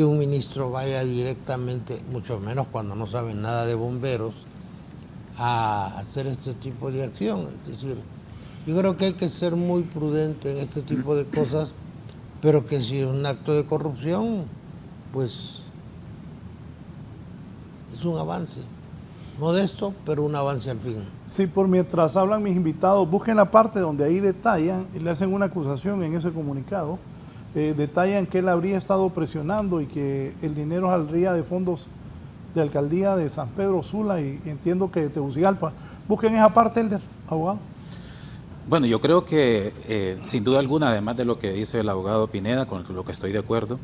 un ministro vaya directamente, mucho menos cuando no sabe nada de bomberos, a hacer este tipo de acción. Es decir, yo creo que hay que ser muy prudente en este tipo de cosas, pero que si es un acto de corrupción, pues es un avance. Modesto, pero un avance al fin. Sí, por mientras hablan mis invitados, busquen la parte donde ahí detallan y le hacen una acusación en ese comunicado. Detallan que él habría estado presionando y que el dinero saldría de fondos de alcaldía de San Pedro Sula y entiendo que de Tegucigalpa. Busquen esa parte, Elder, abogado. Bueno, yo creo que sin duda alguna, además de lo que dice el abogado Pineda, con lo que estoy de acuerdo,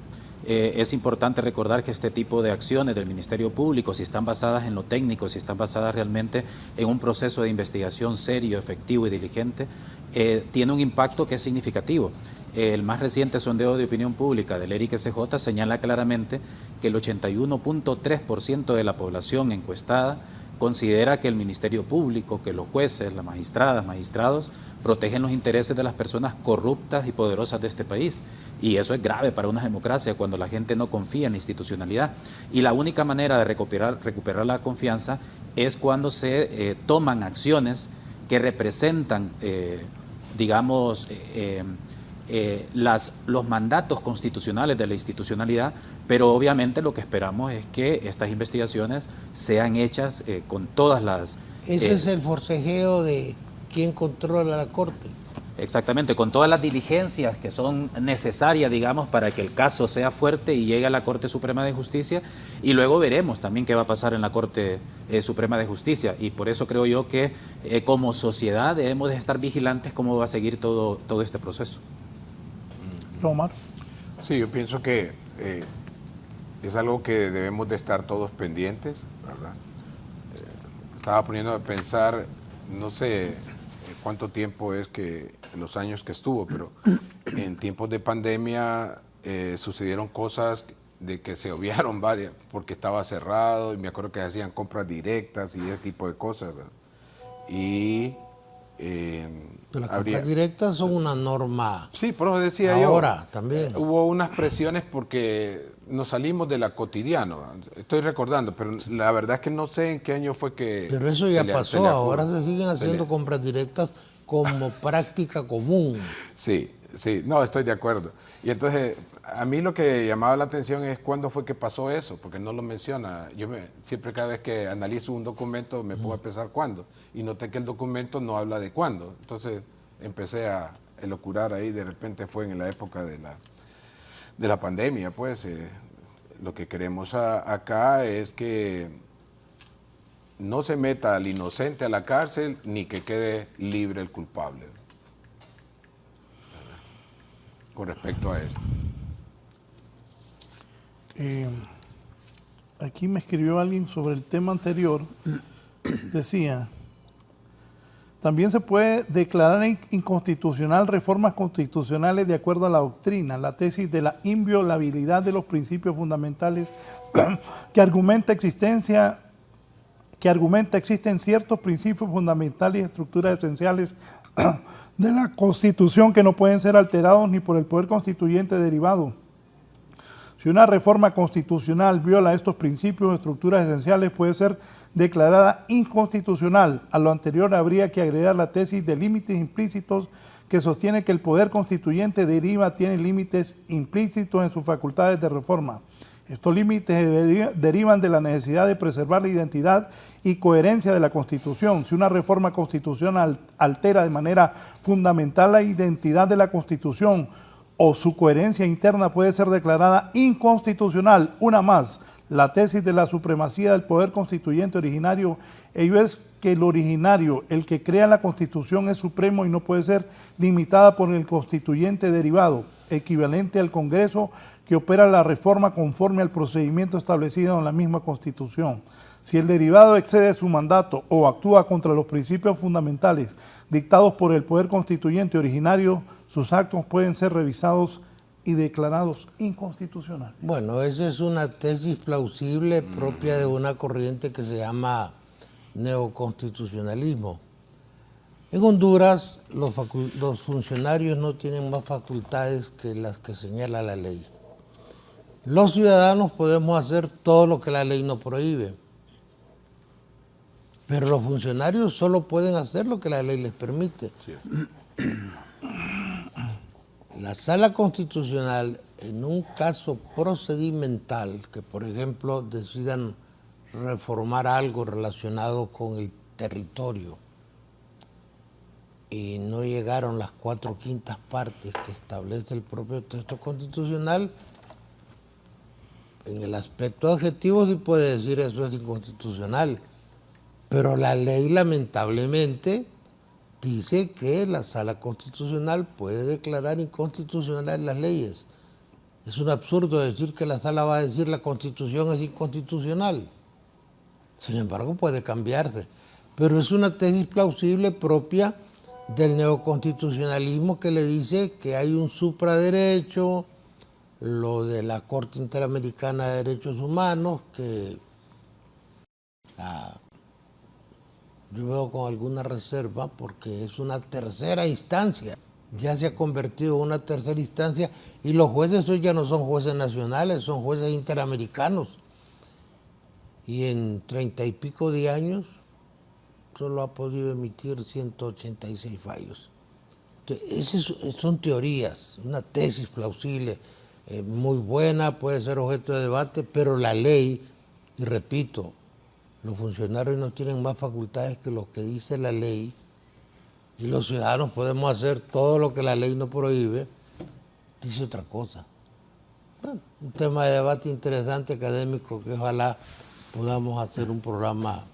es importante recordar que este tipo de acciones del Ministerio Público, si están basadas en lo técnico, si están basadas realmente en un proceso de investigación serio, efectivo y diligente, tiene un impacto que es significativo. El más reciente sondeo de opinión pública del ERIC-SJ señala claramente que el 81.3% de la población encuestada considera que el Ministerio Público, que los jueces, las magistradas, magistrados, protegen los intereses de las personas corruptas y poderosas de este país. Y eso es grave para una democracia cuando la gente no confía en la institucionalidad. Y la única manera de recuperar la confianza es cuando se toman acciones que representan, los mandatos constitucionales de la institucionalidad, pero obviamente lo que esperamos es que estas investigaciones sean hechas con todas las... Ese es el forcejeo de quién controla la Corte. Exactamente, con todas las diligencias que son necesarias, digamos, para que el caso sea fuerte y llegue a la Corte Suprema de Justicia, y luego veremos también qué va a pasar en la Corte Suprema de Justicia, y por eso creo yo que como sociedad debemos de estar vigilantes cómo va a seguir todo este proceso. Omar. Sí, yo pienso que es algo que debemos de estar todos pendientes, ¿verdad? Estaba poniendo a pensar, no sé cuánto tiempo es que los años que estuvo, pero en tiempos de pandemia sucedieron cosas de que se obviaron varias, porque estaba cerrado, y me acuerdo que hacían compras directas y ese tipo de cosas, ¿verdad? Y las compras directas son una norma. Sí, por eso decía ahora yo. También. Hubo unas presiones porque nos salimos de la cotidiana. Estoy recordando, pero la verdad es que no sé en qué año fue que... Pero eso ya pasó, ahora se siguen haciendo compras directas como práctica común. Sí, sí, no, estoy de acuerdo. Y entonces, a mí lo que llamaba la atención es cuándo fue que pasó eso, porque no lo menciona. Siempre cada vez que analizo un documento me pongo a pensar cuándo, y noté que el documento no habla de cuándo. Entonces empecé a elucubrar ahí, de repente fue en la época de la pandemia, pues. Lo que queremos acá es que no se meta al inocente a la cárcel, ni que quede libre el culpable. Con respecto a esto. Aquí me escribió alguien sobre el tema anterior. Decía, también se puede declarar inconstitucional reformas constitucionales de acuerdo a la doctrina, la tesis de la inviolabilidad de los principios fundamentales que argumenta existen ciertos principios fundamentales y estructuras esenciales de la Constitución que no pueden ser alterados ni por el poder constituyente derivado. Si una reforma constitucional viola estos principios o estructuras esenciales, puede ser declarada inconstitucional. A lo anterior habría que agregar la tesis de límites implícitos que sostiene que el poder constituyente tiene límites implícitos en sus facultades de reforma. Estos límites derivan de la necesidad de preservar la identidad y coherencia de la Constitución. Si una reforma constitucional altera de manera fundamental la identidad de la Constitución o su coherencia interna, puede ser declarada inconstitucional. Una más, la tesis de la supremacía del poder constituyente originario, ello es que el originario, el que crea la Constitución, es supremo y no puede ser limitada por el constituyente derivado, equivalente al Congreso que opera la reforma conforme al procedimiento establecido en la misma Constitución. Si el derivado excede su mandato o actúa contra los principios fundamentales dictados por el poder constituyente originario, sus actos pueden ser revisados y declarados inconstitucionales. Bueno, esa es una tesis plausible propia de una corriente que se llama neoconstitucionalismo. En Honduras, los funcionarios no tienen más facultades que las que señala la ley. Los ciudadanos podemos hacer todo lo que la ley nos prohíbe, pero los funcionarios solo pueden hacer lo que la ley les permite. Sí. La Sala Constitucional, en un caso procedimental, que por ejemplo decidan reformar algo relacionado con el territorio y no llegaron las 4/5 partes que establece el propio texto constitucional, en el aspecto adjetivo sí puede decir eso es inconstitucional, pero la ley lamentablemente dice que la Sala Constitucional puede declarar inconstitucionales las leyes. Es un absurdo decir que la Sala va a decir la Constitución es inconstitucional. Sin embargo, puede cambiarse. Pero es una tesis plausible propia del neoconstitucionalismo que le dice que hay un supraderecho, lo de la Corte Interamericana de Derechos Humanos, que yo veo con alguna reserva porque es una tercera instancia, ya se ha convertido en una tercera instancia y los jueces hoy ya no son jueces nacionales, son jueces interamericanos. Y en 30 y pico de años solo ha podido emitir 186 fallos. Entonces, esas son teorías, una tesis plausible, muy buena, puede ser objeto de debate, pero la ley, y repito, los funcionarios no tienen más facultades que lo que dice la ley y los ciudadanos podemos hacer todo lo que la ley nos prohíbe, dice otra cosa. Bueno, un tema de debate interesante, académico, que ojalá podamos hacer un programa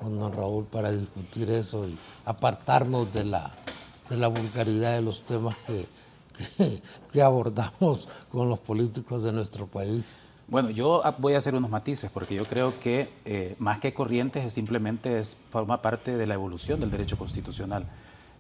con don Raúl para discutir eso y apartarnos de la vulgaridad de los temas que abordamos con los políticos de nuestro país. Bueno, yo voy a hacer unos matices porque yo creo que más que corrientes simplemente forma parte de la evolución del derecho constitucional.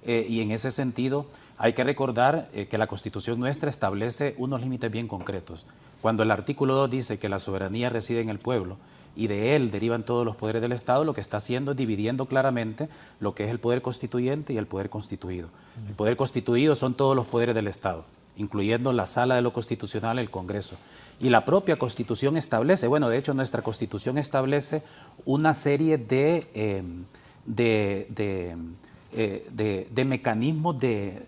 y en ese sentido hay que recordar que la Constitución nuestra establece unos límites bien concretos. Cuando el artículo 2 dice que la soberanía reside en el pueblo y de él derivan todos los poderes del Estado, lo que está haciendo es dividiendo claramente lo que es el poder constituyente y el poder constituido. El poder constituido son todos los poderes del Estado, incluyendo la Sala de lo Constitucional, el Congreso. Y la propia Constitución establece, bueno, de hecho nuestra Constitución establece una serie de mecanismos de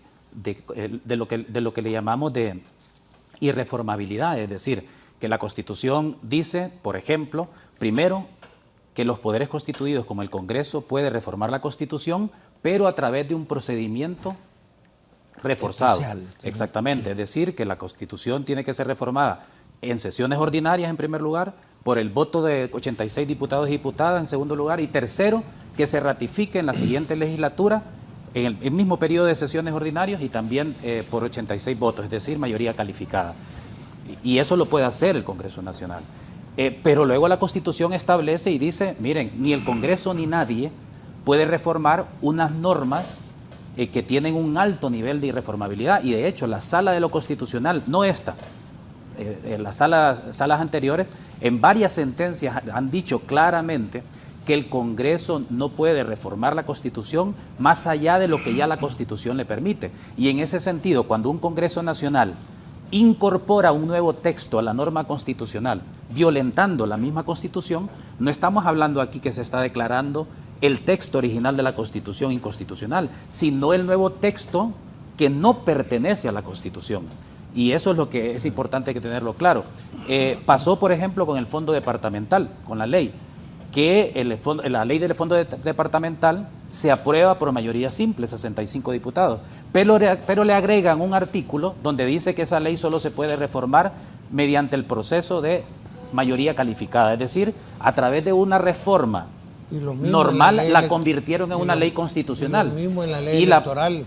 lo que le llamamos de irreformabilidad, es decir, que la Constitución dice, por ejemplo, primero, que los poderes constituidos como el Congreso puede reformar la Constitución, pero a través de un procedimiento reforzado. Especial. Exactamente, es decir, que la Constitución tiene que ser reformada en sesiones ordinarias en primer lugar, por el voto de 86 diputados y diputadas en segundo lugar, y tercero, que se ratifique en la siguiente legislatura en el mismo periodo de sesiones ordinarias y también por 86 votos, es decir, mayoría calificada. Y eso lo puede hacer el Congreso Nacional. Pero luego la Constitución establece y dice, miren, ni el Congreso ni nadie puede reformar unas normas que tienen un alto nivel de irreformabilidad, y de hecho la Sala de lo Constitucional, no esta, las salas anteriores, en varias sentencias han dicho claramente que el Congreso no puede reformar la Constitución más allá de lo que ya la Constitución le permite. Y en ese sentido, cuando un Congreso Nacional incorpora un nuevo texto a la norma constitucional, violentando la misma Constitución, no estamos hablando aquí que se está declarando el texto original de la Constitución inconstitucional, sino el nuevo texto que no pertenece a la Constitución. Y eso es lo que es importante que tenerlo claro. Pasó, por ejemplo, con el fondo departamental, con la ley, que la ley del fondo departamental se aprueba por mayoría simple, 65 diputados, pero le agregan un artículo donde dice que esa ley solo se puede reformar mediante el proceso de mayoría calificada, es decir, a través de una reforma normal la convirtieron en una ley constitucional. Y lo mismo en la ley electoral.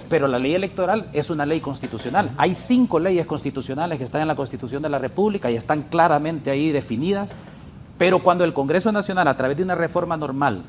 Pero la ley electoral es una ley constitucional. Hay 5 leyes constitucionales que están en la Constitución de la República y están claramente ahí definidas. Pero cuando el Congreso Nacional, a través de una reforma normal,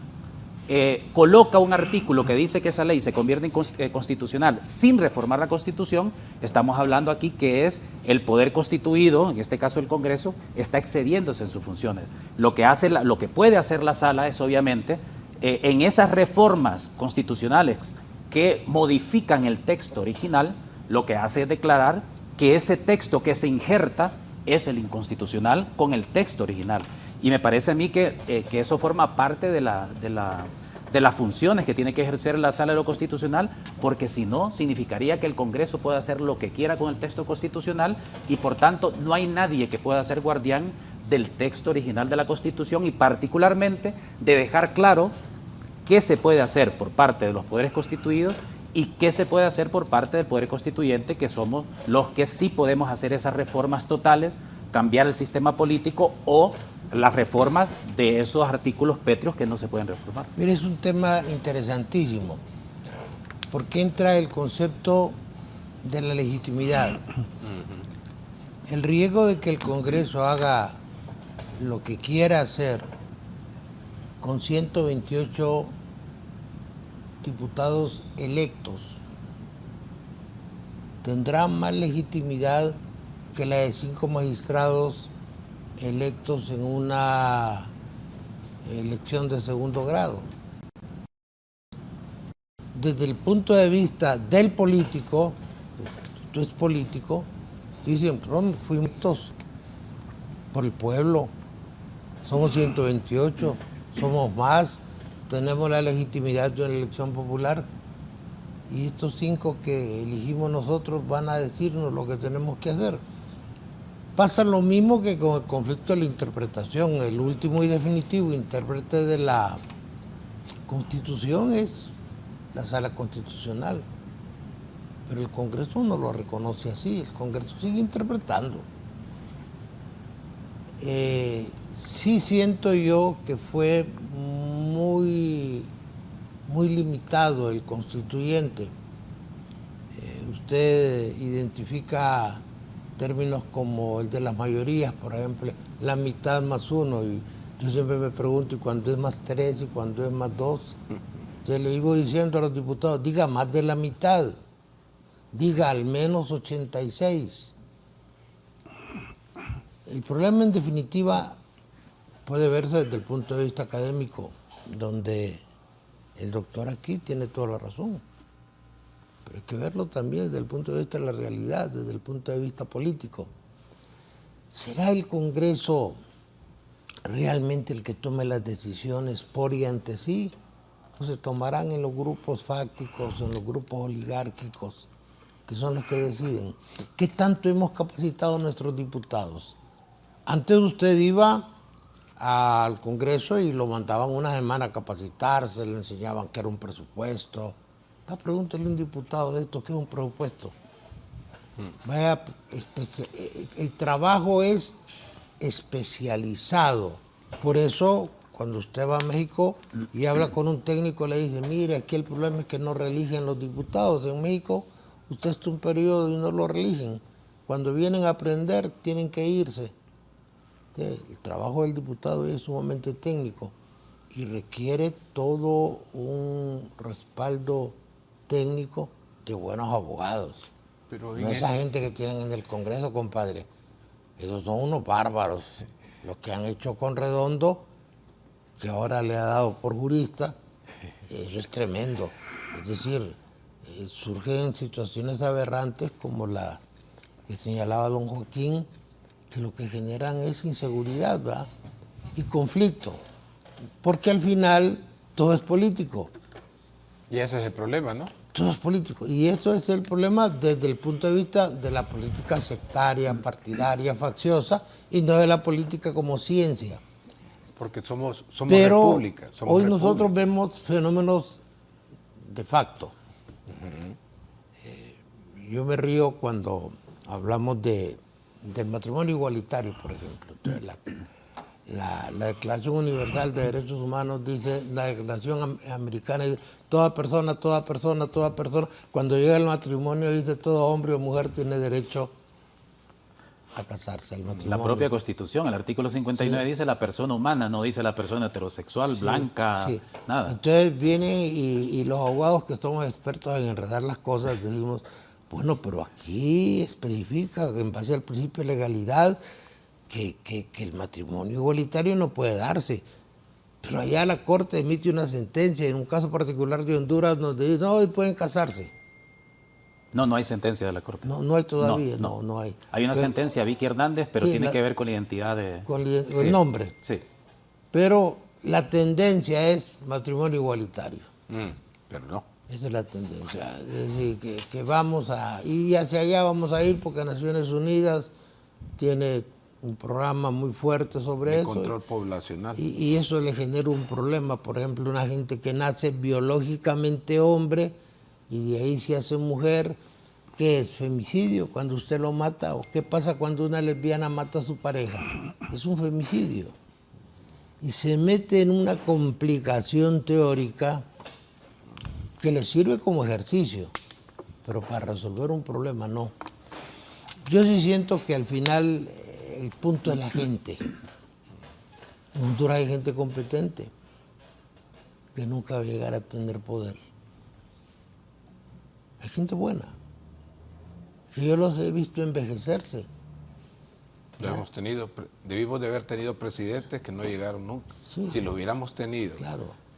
coloca un artículo que dice que esa ley se convierte en constitucional sin reformar la Constitución, estamos hablando aquí que es el poder constituido, en este caso el Congreso, está excediéndose en sus funciones. Lo que puede hacer la Sala es, obviamente, en esas reformas constitucionales que modifican el texto original, lo que hace es declarar que ese texto que se injerta es el inconstitucional con el texto original. Y me parece a mí que eso forma parte de las funciones que tiene que ejercer la Sala de lo Constitucional, porque si no, significaría que el Congreso puede hacer lo que quiera con el texto constitucional y por tanto no hay nadie que pueda ser guardián del texto original de la Constitución, y particularmente de dejar claro qué se puede hacer por parte de los poderes constituidos y qué se puede hacer por parte del Poder Constituyente, que somos los que sí podemos hacer esas reformas totales, cambiar el sistema político o las reformas de esos artículos pétreos que no se pueden reformar. Mire, es un tema interesantísimo, porque entra el concepto de la legitimidad. El riesgo de que el Congreso haga lo que quiera hacer con 128 diputados electos tendrá más legitimidad que la de 5 magistrados electos en una elección de segundo grado. Desde el punto de vista del político, tú es político, dicen, fuimos electos por el pueblo, somos 128, somos más, tenemos la legitimidad de una elección popular, y estos 5 que elegimos nosotros van a decirnos lo que tenemos que hacer. Pasa lo mismo que con el conflicto de la interpretación. El último y definitivo intérprete de la Constitución es la Sala Constitucional, pero el Congreso no lo reconoce así, el Congreso sigue interpretando. Sí siento yo que fue muy limitado el constituyente. Usted identifica términos como el de las mayorías, por ejemplo, la mitad más 1, y yo siempre me pregunto, ¿y cuándo es más 3 y cuándo es más 2? Yo le iba diciendo a los diputados, diga más de la mitad, diga al menos 86. El problema en definitiva puede verse desde el punto de vista académico, donde el doctor aquí tiene toda la razón. Pero hay que verlo también desde el punto de vista de la realidad, desde el punto de vista político. ¿Será el Congreso realmente el que tome las decisiones por y ante sí? ¿O se tomarán en los grupos fácticos, en los grupos oligárquicos, que son los que deciden? ¿Qué tanto hemos capacitado a nuestros diputados? Antes usted iba al Congreso y lo mandaban una semana a capacitarse, le enseñaban qué era un presupuesto. Pregúntale a un diputado de esto, ¿qué es un presupuesto? Vaya, el trabajo es especializado. Por eso, cuando usted va a México y habla con un técnico, le dice, mire, aquí el problema es que no reeligen los diputados. En México, usted está un periodo y no lo reeligen. Cuando vienen a aprender, tienen que irse. El trabajo del diputado es sumamente técnico y requiere todo un respaldo técnico de buenos abogados. Pero no esa gente que tienen en el Congreso, compadre. Esos son unos bárbaros. Los que han hecho con Redondo, que ahora le ha dado por jurista, eso es tremendo. Es decir, surgen situaciones aberrantes como la que señalaba don Joaquín, que lo que generan es inseguridad, ¿verdad? Y conflicto. Porque al final todo es político. Y ese es el problema, ¿no? Todo es político. Y eso es el problema desde el punto de vista de la política sectaria, partidaria, facciosa, y no de la política como ciencia. Porque somos Pero república. Hoy nosotros vemos fenómenos de facto. Yo me río cuando hablamos del matrimonio igualitario, por ejemplo. Entonces, la Declaración Universal de Derechos Humanos dice, la Declaración Americana dice, toda persona, cuando llega el matrimonio dice todo hombre o mujer tiene derecho a casarse. El matrimonio. La propia Constitución, el artículo 59 dice la persona humana, no dice la persona heterosexual, blanca, nada. Entonces viene y los abogados que somos expertos en enredar las cosas decimos, bueno, pero aquí especifica en base al principio de legalidad que el matrimonio igualitario no puede darse. Pero allá la Corte emite una sentencia, en un caso particular de Honduras, nos dice, no, hoy pueden casarse. No hay sentencia de la Corte. No hay todavía, no hay. Hay una sentencia, Vicky Hernández, pero tiene que ver con la identidad de... Con el nombre. Sí. Pero la tendencia es matrimonio igualitario. Pero no. Esa es la tendencia. Es decir, que vamos a... Y hacia allá vamos a ir porque Naciones Unidas tiene un programa muy fuerte sobre eso. Control poblacional. Y eso le genera un problema. Por ejemplo, una gente que nace biológicamente hombre y de ahí se hace mujer, ¿qué es? Femicidio cuando usted lo mata. ¿O qué pasa cuando una lesbiana mata a su pareja? Es un femicidio. Y se mete en una complicación teórica que le sirve como ejercicio, pero para resolver un problema no. Yo sí siento que al final el punto es la gente. En Honduras hay gente competente que nunca va a llegar a tener poder. Hay gente buena. Y yo los he visto envejecerse. Debimos de haber tenido presidentes que no llegaron nunca. Sí. Si lo hubiéramos tenido,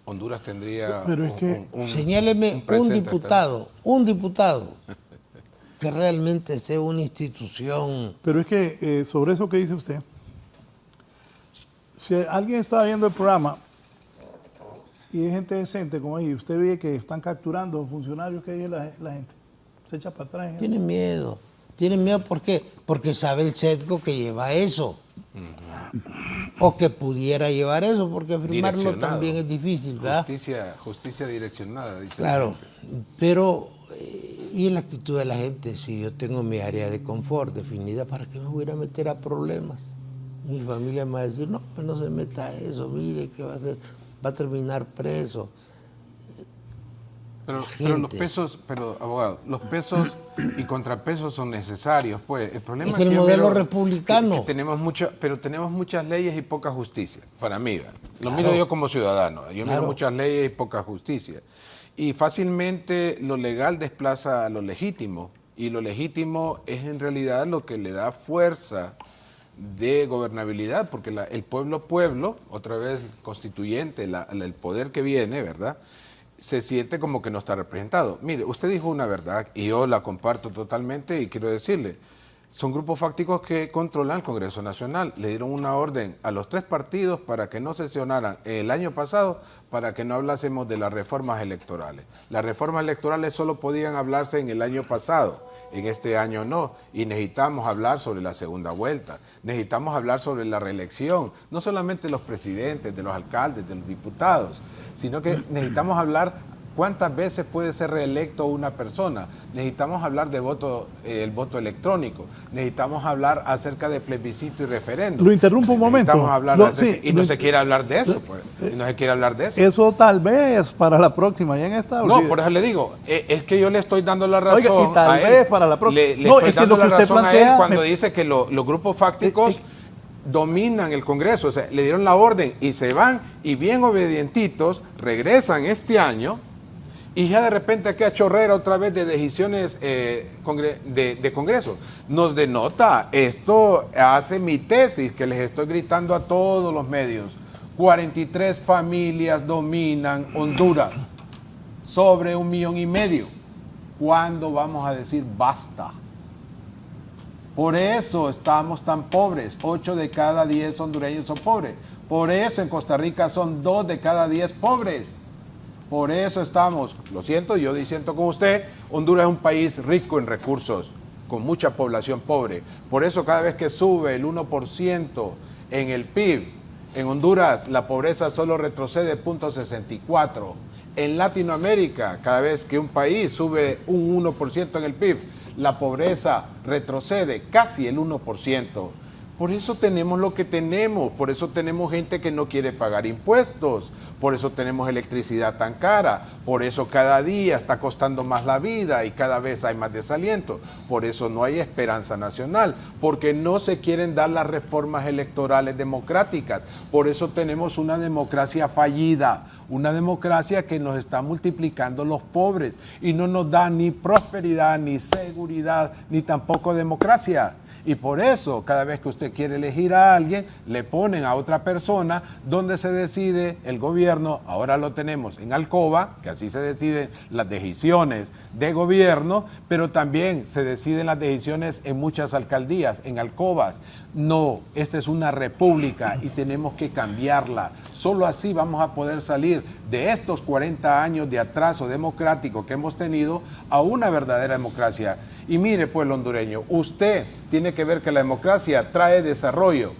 Honduras tendría señáleme un diputado que realmente sea una institución. Pero es que sobre eso que dice usted, si alguien está viendo el programa y hay gente decente como ahí, usted ve que están capturando funcionarios, que hay la gente se echa para atrás. Tienen miedo. ¿Por qué? Porque sabe el sesgo que lleva eso. O que pudiera llevar eso, porque afirmarlo también es difícil, ¿verdad? Justicia direccionada, dice. Claro, pero y en la actitud de la gente, si yo tengo mi área de confort definida, ¿para qué me voy a ir a meter a problemas? Mi familia me va a decir, no, pues no se meta a eso, mire, ¿qué va a hacer? Va a terminar preso. Pero los pesos, abogado, los pesos y contrapesos son necesarios, pues. El problema es el modelo republicano. Que tenemos muchas leyes y poca justicia, para mí. Lo miro yo como ciudadano. Yo miro muchas leyes y poca justicia. Y fácilmente lo legal desplaza a lo legítimo. Y lo legítimo es en realidad lo que le da fuerza de gobernabilidad, porque el pueblo, otra vez constituyente, el poder que viene, ¿verdad?, se siente como que no está representado. Mire, usted dijo una verdad y yo la comparto totalmente y quiero decirle, son grupos fácticos que controlan el Congreso Nacional. Le dieron una orden a los 3 partidos para que no sesionaran el año pasado, para que no hablásemos de las reformas electorales. Las reformas electorales solo podían hablarse en el año pasado, en este año no. Y necesitamos hablar sobre la segunda vuelta, necesitamos hablar sobre la reelección, no solamente de los presidentes, de los alcaldes, de los diputados, sino que necesitamos hablar cuántas veces puede ser reelecto una persona. Necesitamos hablar de el voto electrónico. Necesitamos hablar acerca de plebiscito y referéndum. Lo interrumpo un momento. Necesitamos hablar no se quiere hablar de eso, pues. No se quiere hablar de eso. Eso tal vez para la próxima. Ya en esta. No, por eso le digo, es que yo le estoy dando la razón. Oiga, y tal vez para la próxima. Le estoy dando la razón a él cuando dice que los grupos fácticos dominan el Congreso. O sea, le dieron la orden y se van y bien obedientitos regresan este año. Y ya de repente queda chorrera otra vez de decisiones de Congreso. Nos denota, esto hace mi tesis que les estoy gritando a todos los medios. 43 familias dominan Honduras, sobre 1,5 millones. ¿Cuándo vamos a decir basta? Por eso estamos tan pobres. 8 de cada 10 hondureños son pobres. Por eso en Costa Rica son 2 de cada 10 pobres. Por eso estamos, lo siento, yo disiento con usted, Honduras es un país rico en recursos, con mucha población pobre. Por eso cada vez que sube el 1% en el PIB, en Honduras la pobreza solo retrocede 0.64. En Latinoamérica, cada vez que un país sube un 1% en el PIB, la pobreza retrocede casi el 1%. Por eso tenemos lo que tenemos, por eso tenemos gente que no quiere pagar impuestos, por eso tenemos electricidad tan cara, por eso cada día está costando más la vida y cada vez hay más desaliento, por eso no hay esperanza nacional, porque no se quieren dar las reformas electorales democráticas, por eso tenemos una democracia fallida, una democracia que nos está multiplicando los pobres y no nos da ni prosperidad, ni seguridad, ni tampoco democracia. Y por eso, cada vez que usted quiere elegir a alguien, le ponen a otra persona donde se decide el gobierno. Ahora lo tenemos en Alcoba, que así se deciden las decisiones de gobierno, pero también se deciden las decisiones en muchas alcaldías, en alcobas. No, esta es una república y tenemos que cambiarla. Solo así vamos a poder salir de estos 40 años de atraso democrático que hemos tenido a una verdadera democracia. Y mire, pueblo hondureño, usted tiene que ver que la democracia trae desarrollo,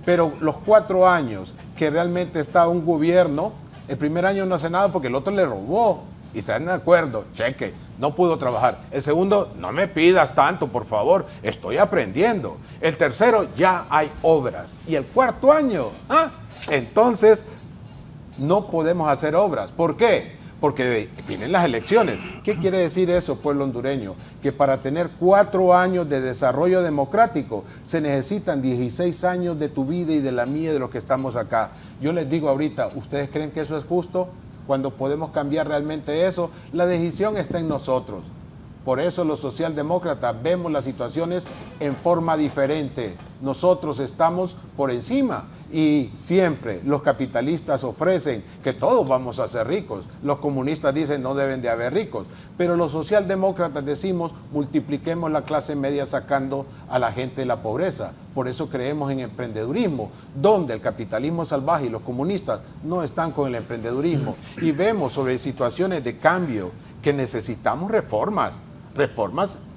pero los 4 años que realmente está un gobierno, el primer año no hace nada porque el otro le robó y se dan de acuerdo, cheque, no pudo trabajar. El segundo, no me pidas tanto, por favor, estoy aprendiendo. El tercero, ya hay obras. Y el 4º año, entonces no podemos hacer obras. ¿Por qué? Porque vienen las elecciones. ¿Qué quiere decir eso, pueblo hondureño? Que para tener 4 años de desarrollo democrático se necesitan 16 años de tu vida y de la mía y de los que estamos acá. Yo les digo ahorita, ¿ustedes creen que eso es justo? Cuando podemos cambiar realmente eso, la decisión está en nosotros. Por eso los socialdemócratas vemos las situaciones en forma diferente. Nosotros estamos por encima. Y siempre los capitalistas ofrecen que todos vamos a ser ricos. Los comunistas dicen no deben de haber ricos. Pero los socialdemócratas decimos multipliquemos la clase media sacando a la gente de la pobreza. Por eso creemos en emprendedurismo, donde el capitalismo salvaje y los comunistas no están con el emprendedurismo. Y vemos sobre situaciones de cambio que necesitamos reformas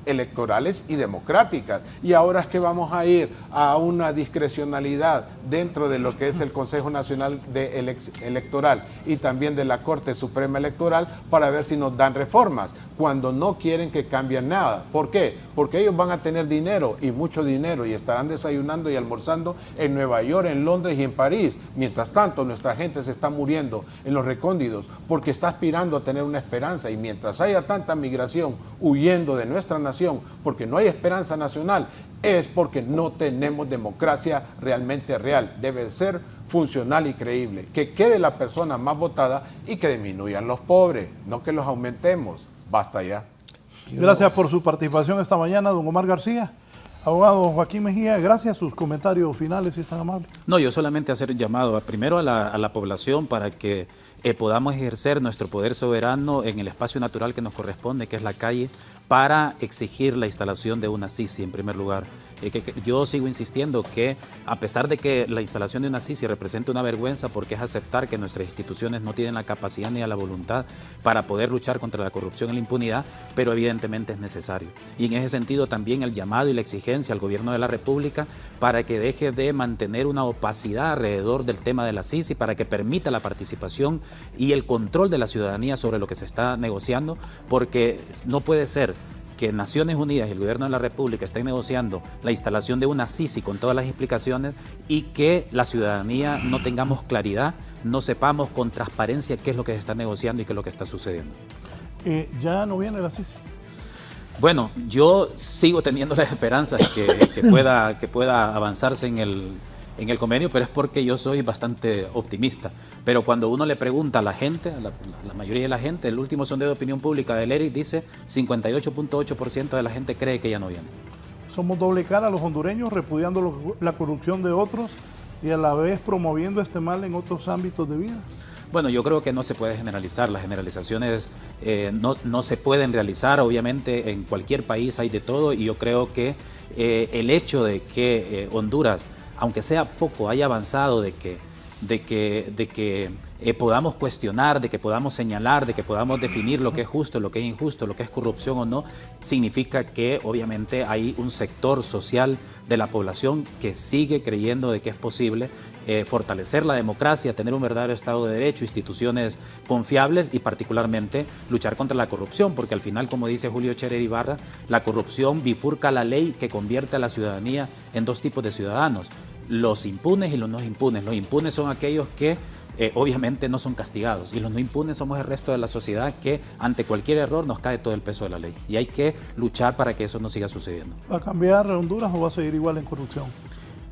electorales y democráticas. Y ahora es que vamos a ir a una discrecionalidad dentro de lo que es el Consejo Nacional Electoral y también de la Corte Suprema Electoral para ver si nos dan reformas, cuando no quieren que cambien nada. ¿Por qué? Porque ellos van a tener dinero y mucho dinero y estarán desayunando y almorzando en Nueva York, en Londres y en París. Mientras tanto, nuestra gente se está muriendo en los recónditos porque está aspirando a tener una esperanza, y mientras haya tanta migración huyendo de nuestra nación porque no hay esperanza nacional, es porque no tenemos democracia realmente real. Debe ser funcional y creíble, que quede la persona más votada y que disminuyan los pobres, no que los aumentemos. Basta ya. Gracias por su participación esta mañana, don Omar García. Abogado Joaquín Mejía, gracias. Sus comentarios finales, si están amables. No, yo solamente hacer un llamado primero a la población para que podamos ejercer nuestro poder soberano en el espacio natural que nos corresponde, que es la calle, para exigir la instalación de una SISI en primer lugar. Yo sigo insistiendo que a pesar de que la instalación de una SISI representa una vergüenza, porque es aceptar que nuestras instituciones no tienen la capacidad ni la voluntad para poder luchar contra la corrupción y la impunidad, pero evidentemente es necesario. Y en ese sentido también el llamado y la exigencia al gobierno de la República para que deje de mantener una opacidad alrededor del tema de la SISI, para que permita la participación y el control de la ciudadanía sobre lo que se está negociando, porque no puede ser que Naciones Unidas y el gobierno de la República estén negociando la instalación de una SISI con todas las explicaciones y que la ciudadanía no tengamos claridad, no sepamos con transparencia qué es lo que se está negociando y qué es lo que está sucediendo. ¿Ya no viene la SISI? Bueno, yo sigo teniendo las esperanzas que pueda avanzarse en el convenio, pero es porque yo soy bastante optimista. Pero cuando uno le pregunta a la gente, a la mayoría de la gente, el último sondeo de opinión pública del ERIC dice 58.8% de la gente cree que ya no viene. Somos doble cara los hondureños, repudiando la corrupción de otros y a la vez promoviendo este mal en otros ámbitos de vida. Bueno, yo creo que no se puede generalizar. Las generalizaciones no se pueden realizar. Obviamente en cualquier país hay de todo, y yo creo que el hecho de que Honduras, aunque sea poco, haya avanzado, de que podamos cuestionar, de que podamos señalar, de que podamos definir lo que es justo, lo que es injusto, lo que es corrupción o no, significa que obviamente hay un sector social de la población que sigue creyendo de que es posible fortalecer la democracia, tener un verdadero Estado de Derecho, instituciones confiables y particularmente luchar contra la corrupción, porque al final, como dice Julio Scherer Ibarra, la corrupción bifurca la ley que convierte a la ciudadanía en dos tipos de ciudadanos: los impunes y los no impunes. Los impunes son aquellos que obviamente no son castigados, y los no impunes somos el resto de la sociedad que ante cualquier error nos cae todo el peso de la ley, y hay que luchar para que eso no siga sucediendo. ¿Va a cambiar Honduras o va a seguir igual en corrupción?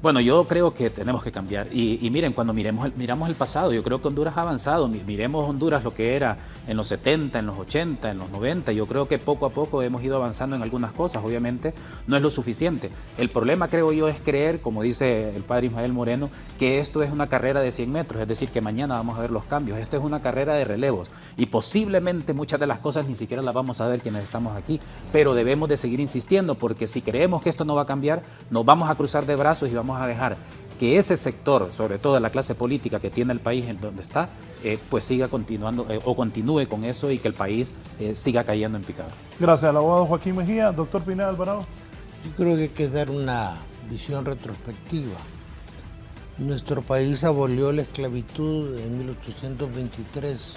Bueno, yo creo que tenemos que cambiar. Y miren, cuando miramos el pasado, yo creo que Honduras ha avanzado. Miremos Honduras lo que era en los 70, en los 80, en los 90. Yo creo que poco a poco hemos ido avanzando en algunas cosas. Obviamente no es lo suficiente. El problema, creo yo, es creer, como dice el padre Ismael Moreno, que esto es una carrera de 100 metros. Es decir, que mañana vamos a ver los cambios. Esto es una carrera de relevos. Y posiblemente muchas de las cosas ni siquiera las vamos a ver quienes estamos aquí. Pero debemos de seguir insistiendo, porque si creemos que esto no va a cambiar, nos vamos a cruzar de brazos y vamos a dejar que ese sector, sobre todo de la clase política que tiene el país en donde está, pues siga continuando o continúe con eso, y que el país siga cayendo en picado. Gracias al abogado Joaquín Mejía. Doctor Pineda Alvarado. Yo creo que hay que dar una visión retrospectiva. Nuestro país abolió la esclavitud en 1823,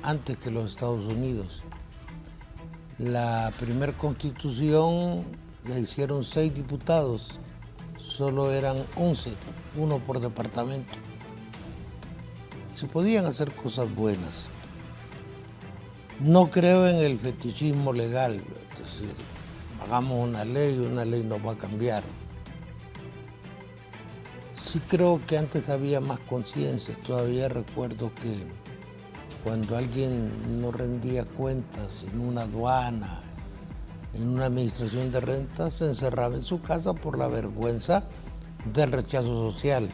antes que los Estados Unidos. La primera constitución la hicieron 6 diputados. Solo eran 11, uno por departamento. Se podían hacer cosas buenas. No creo en el fetichismo legal, es decir, hagamos una ley nos va a cambiar. Sí creo que antes había más conciencia. Todavía recuerdo que cuando alguien no rendía cuentas en una aduana, en una administración de rentas, se encerraba en su casa por la vergüenza del rechazo social.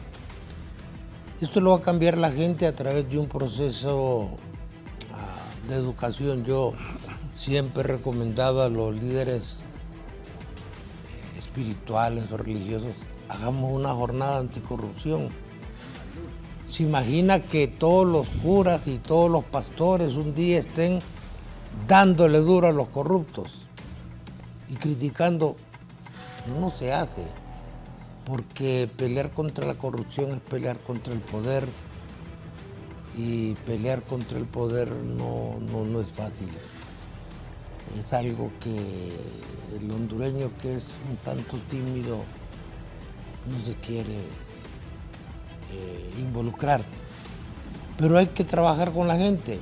Esto lo va a cambiar la gente a través de un proceso de educación. Yo siempre he recomendado a los líderes espirituales o religiosos: hagamos una jornada anticorrupción. ¿Se imagina que todos los curas y todos los pastores un día estén dándole duro a los corruptos y criticando? No se hace. porque pelear contra la corrupción es pelear contra el poder, y pelear contra el poder no es fácil. Es algo que el hondureño, que es un tanto tímido, no se quiere involucrar. Pero hay que trabajar con la gente.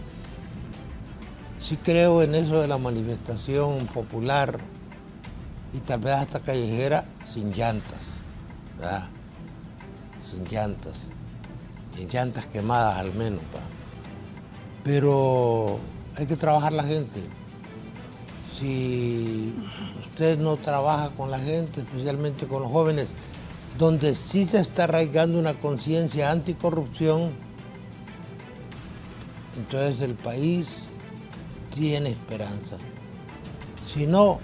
Sí creo en eso de la manifestación popular y tal vez hasta callejera sin llantas, ¿verdad? Sin llantas quemadas al menos, ¿verdad? Pero hay que trabajar la gente. Si usted no trabaja con la gente, especialmente con los jóvenes, donde sí se está arraigando una conciencia anticorrupción, entonces el país tiene esperanza. Si no,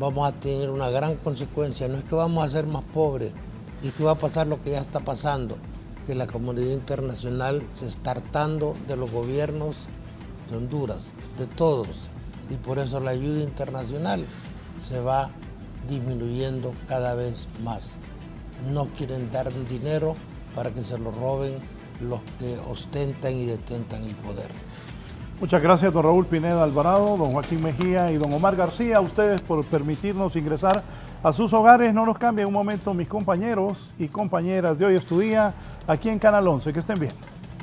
vamos a tener una gran consecuencia. No es que vamos a ser más pobres, es que va a pasar lo que ya está pasando, que la comunidad internacional se está hartando de los gobiernos de Honduras, de todos, y por eso la ayuda internacional se va disminuyendo cada vez más. No quieren dar dinero para que se lo roben los que ostentan y detentan el poder. Muchas gracias, don Raúl Pineda Alvarado, don Joaquín Mejía y don Omar García, a ustedes por permitirnos ingresar a sus hogares. No nos cambien un momento mis compañeros y compañeras de Hoy es tu Día, aquí en Canal 11. Que estén bien.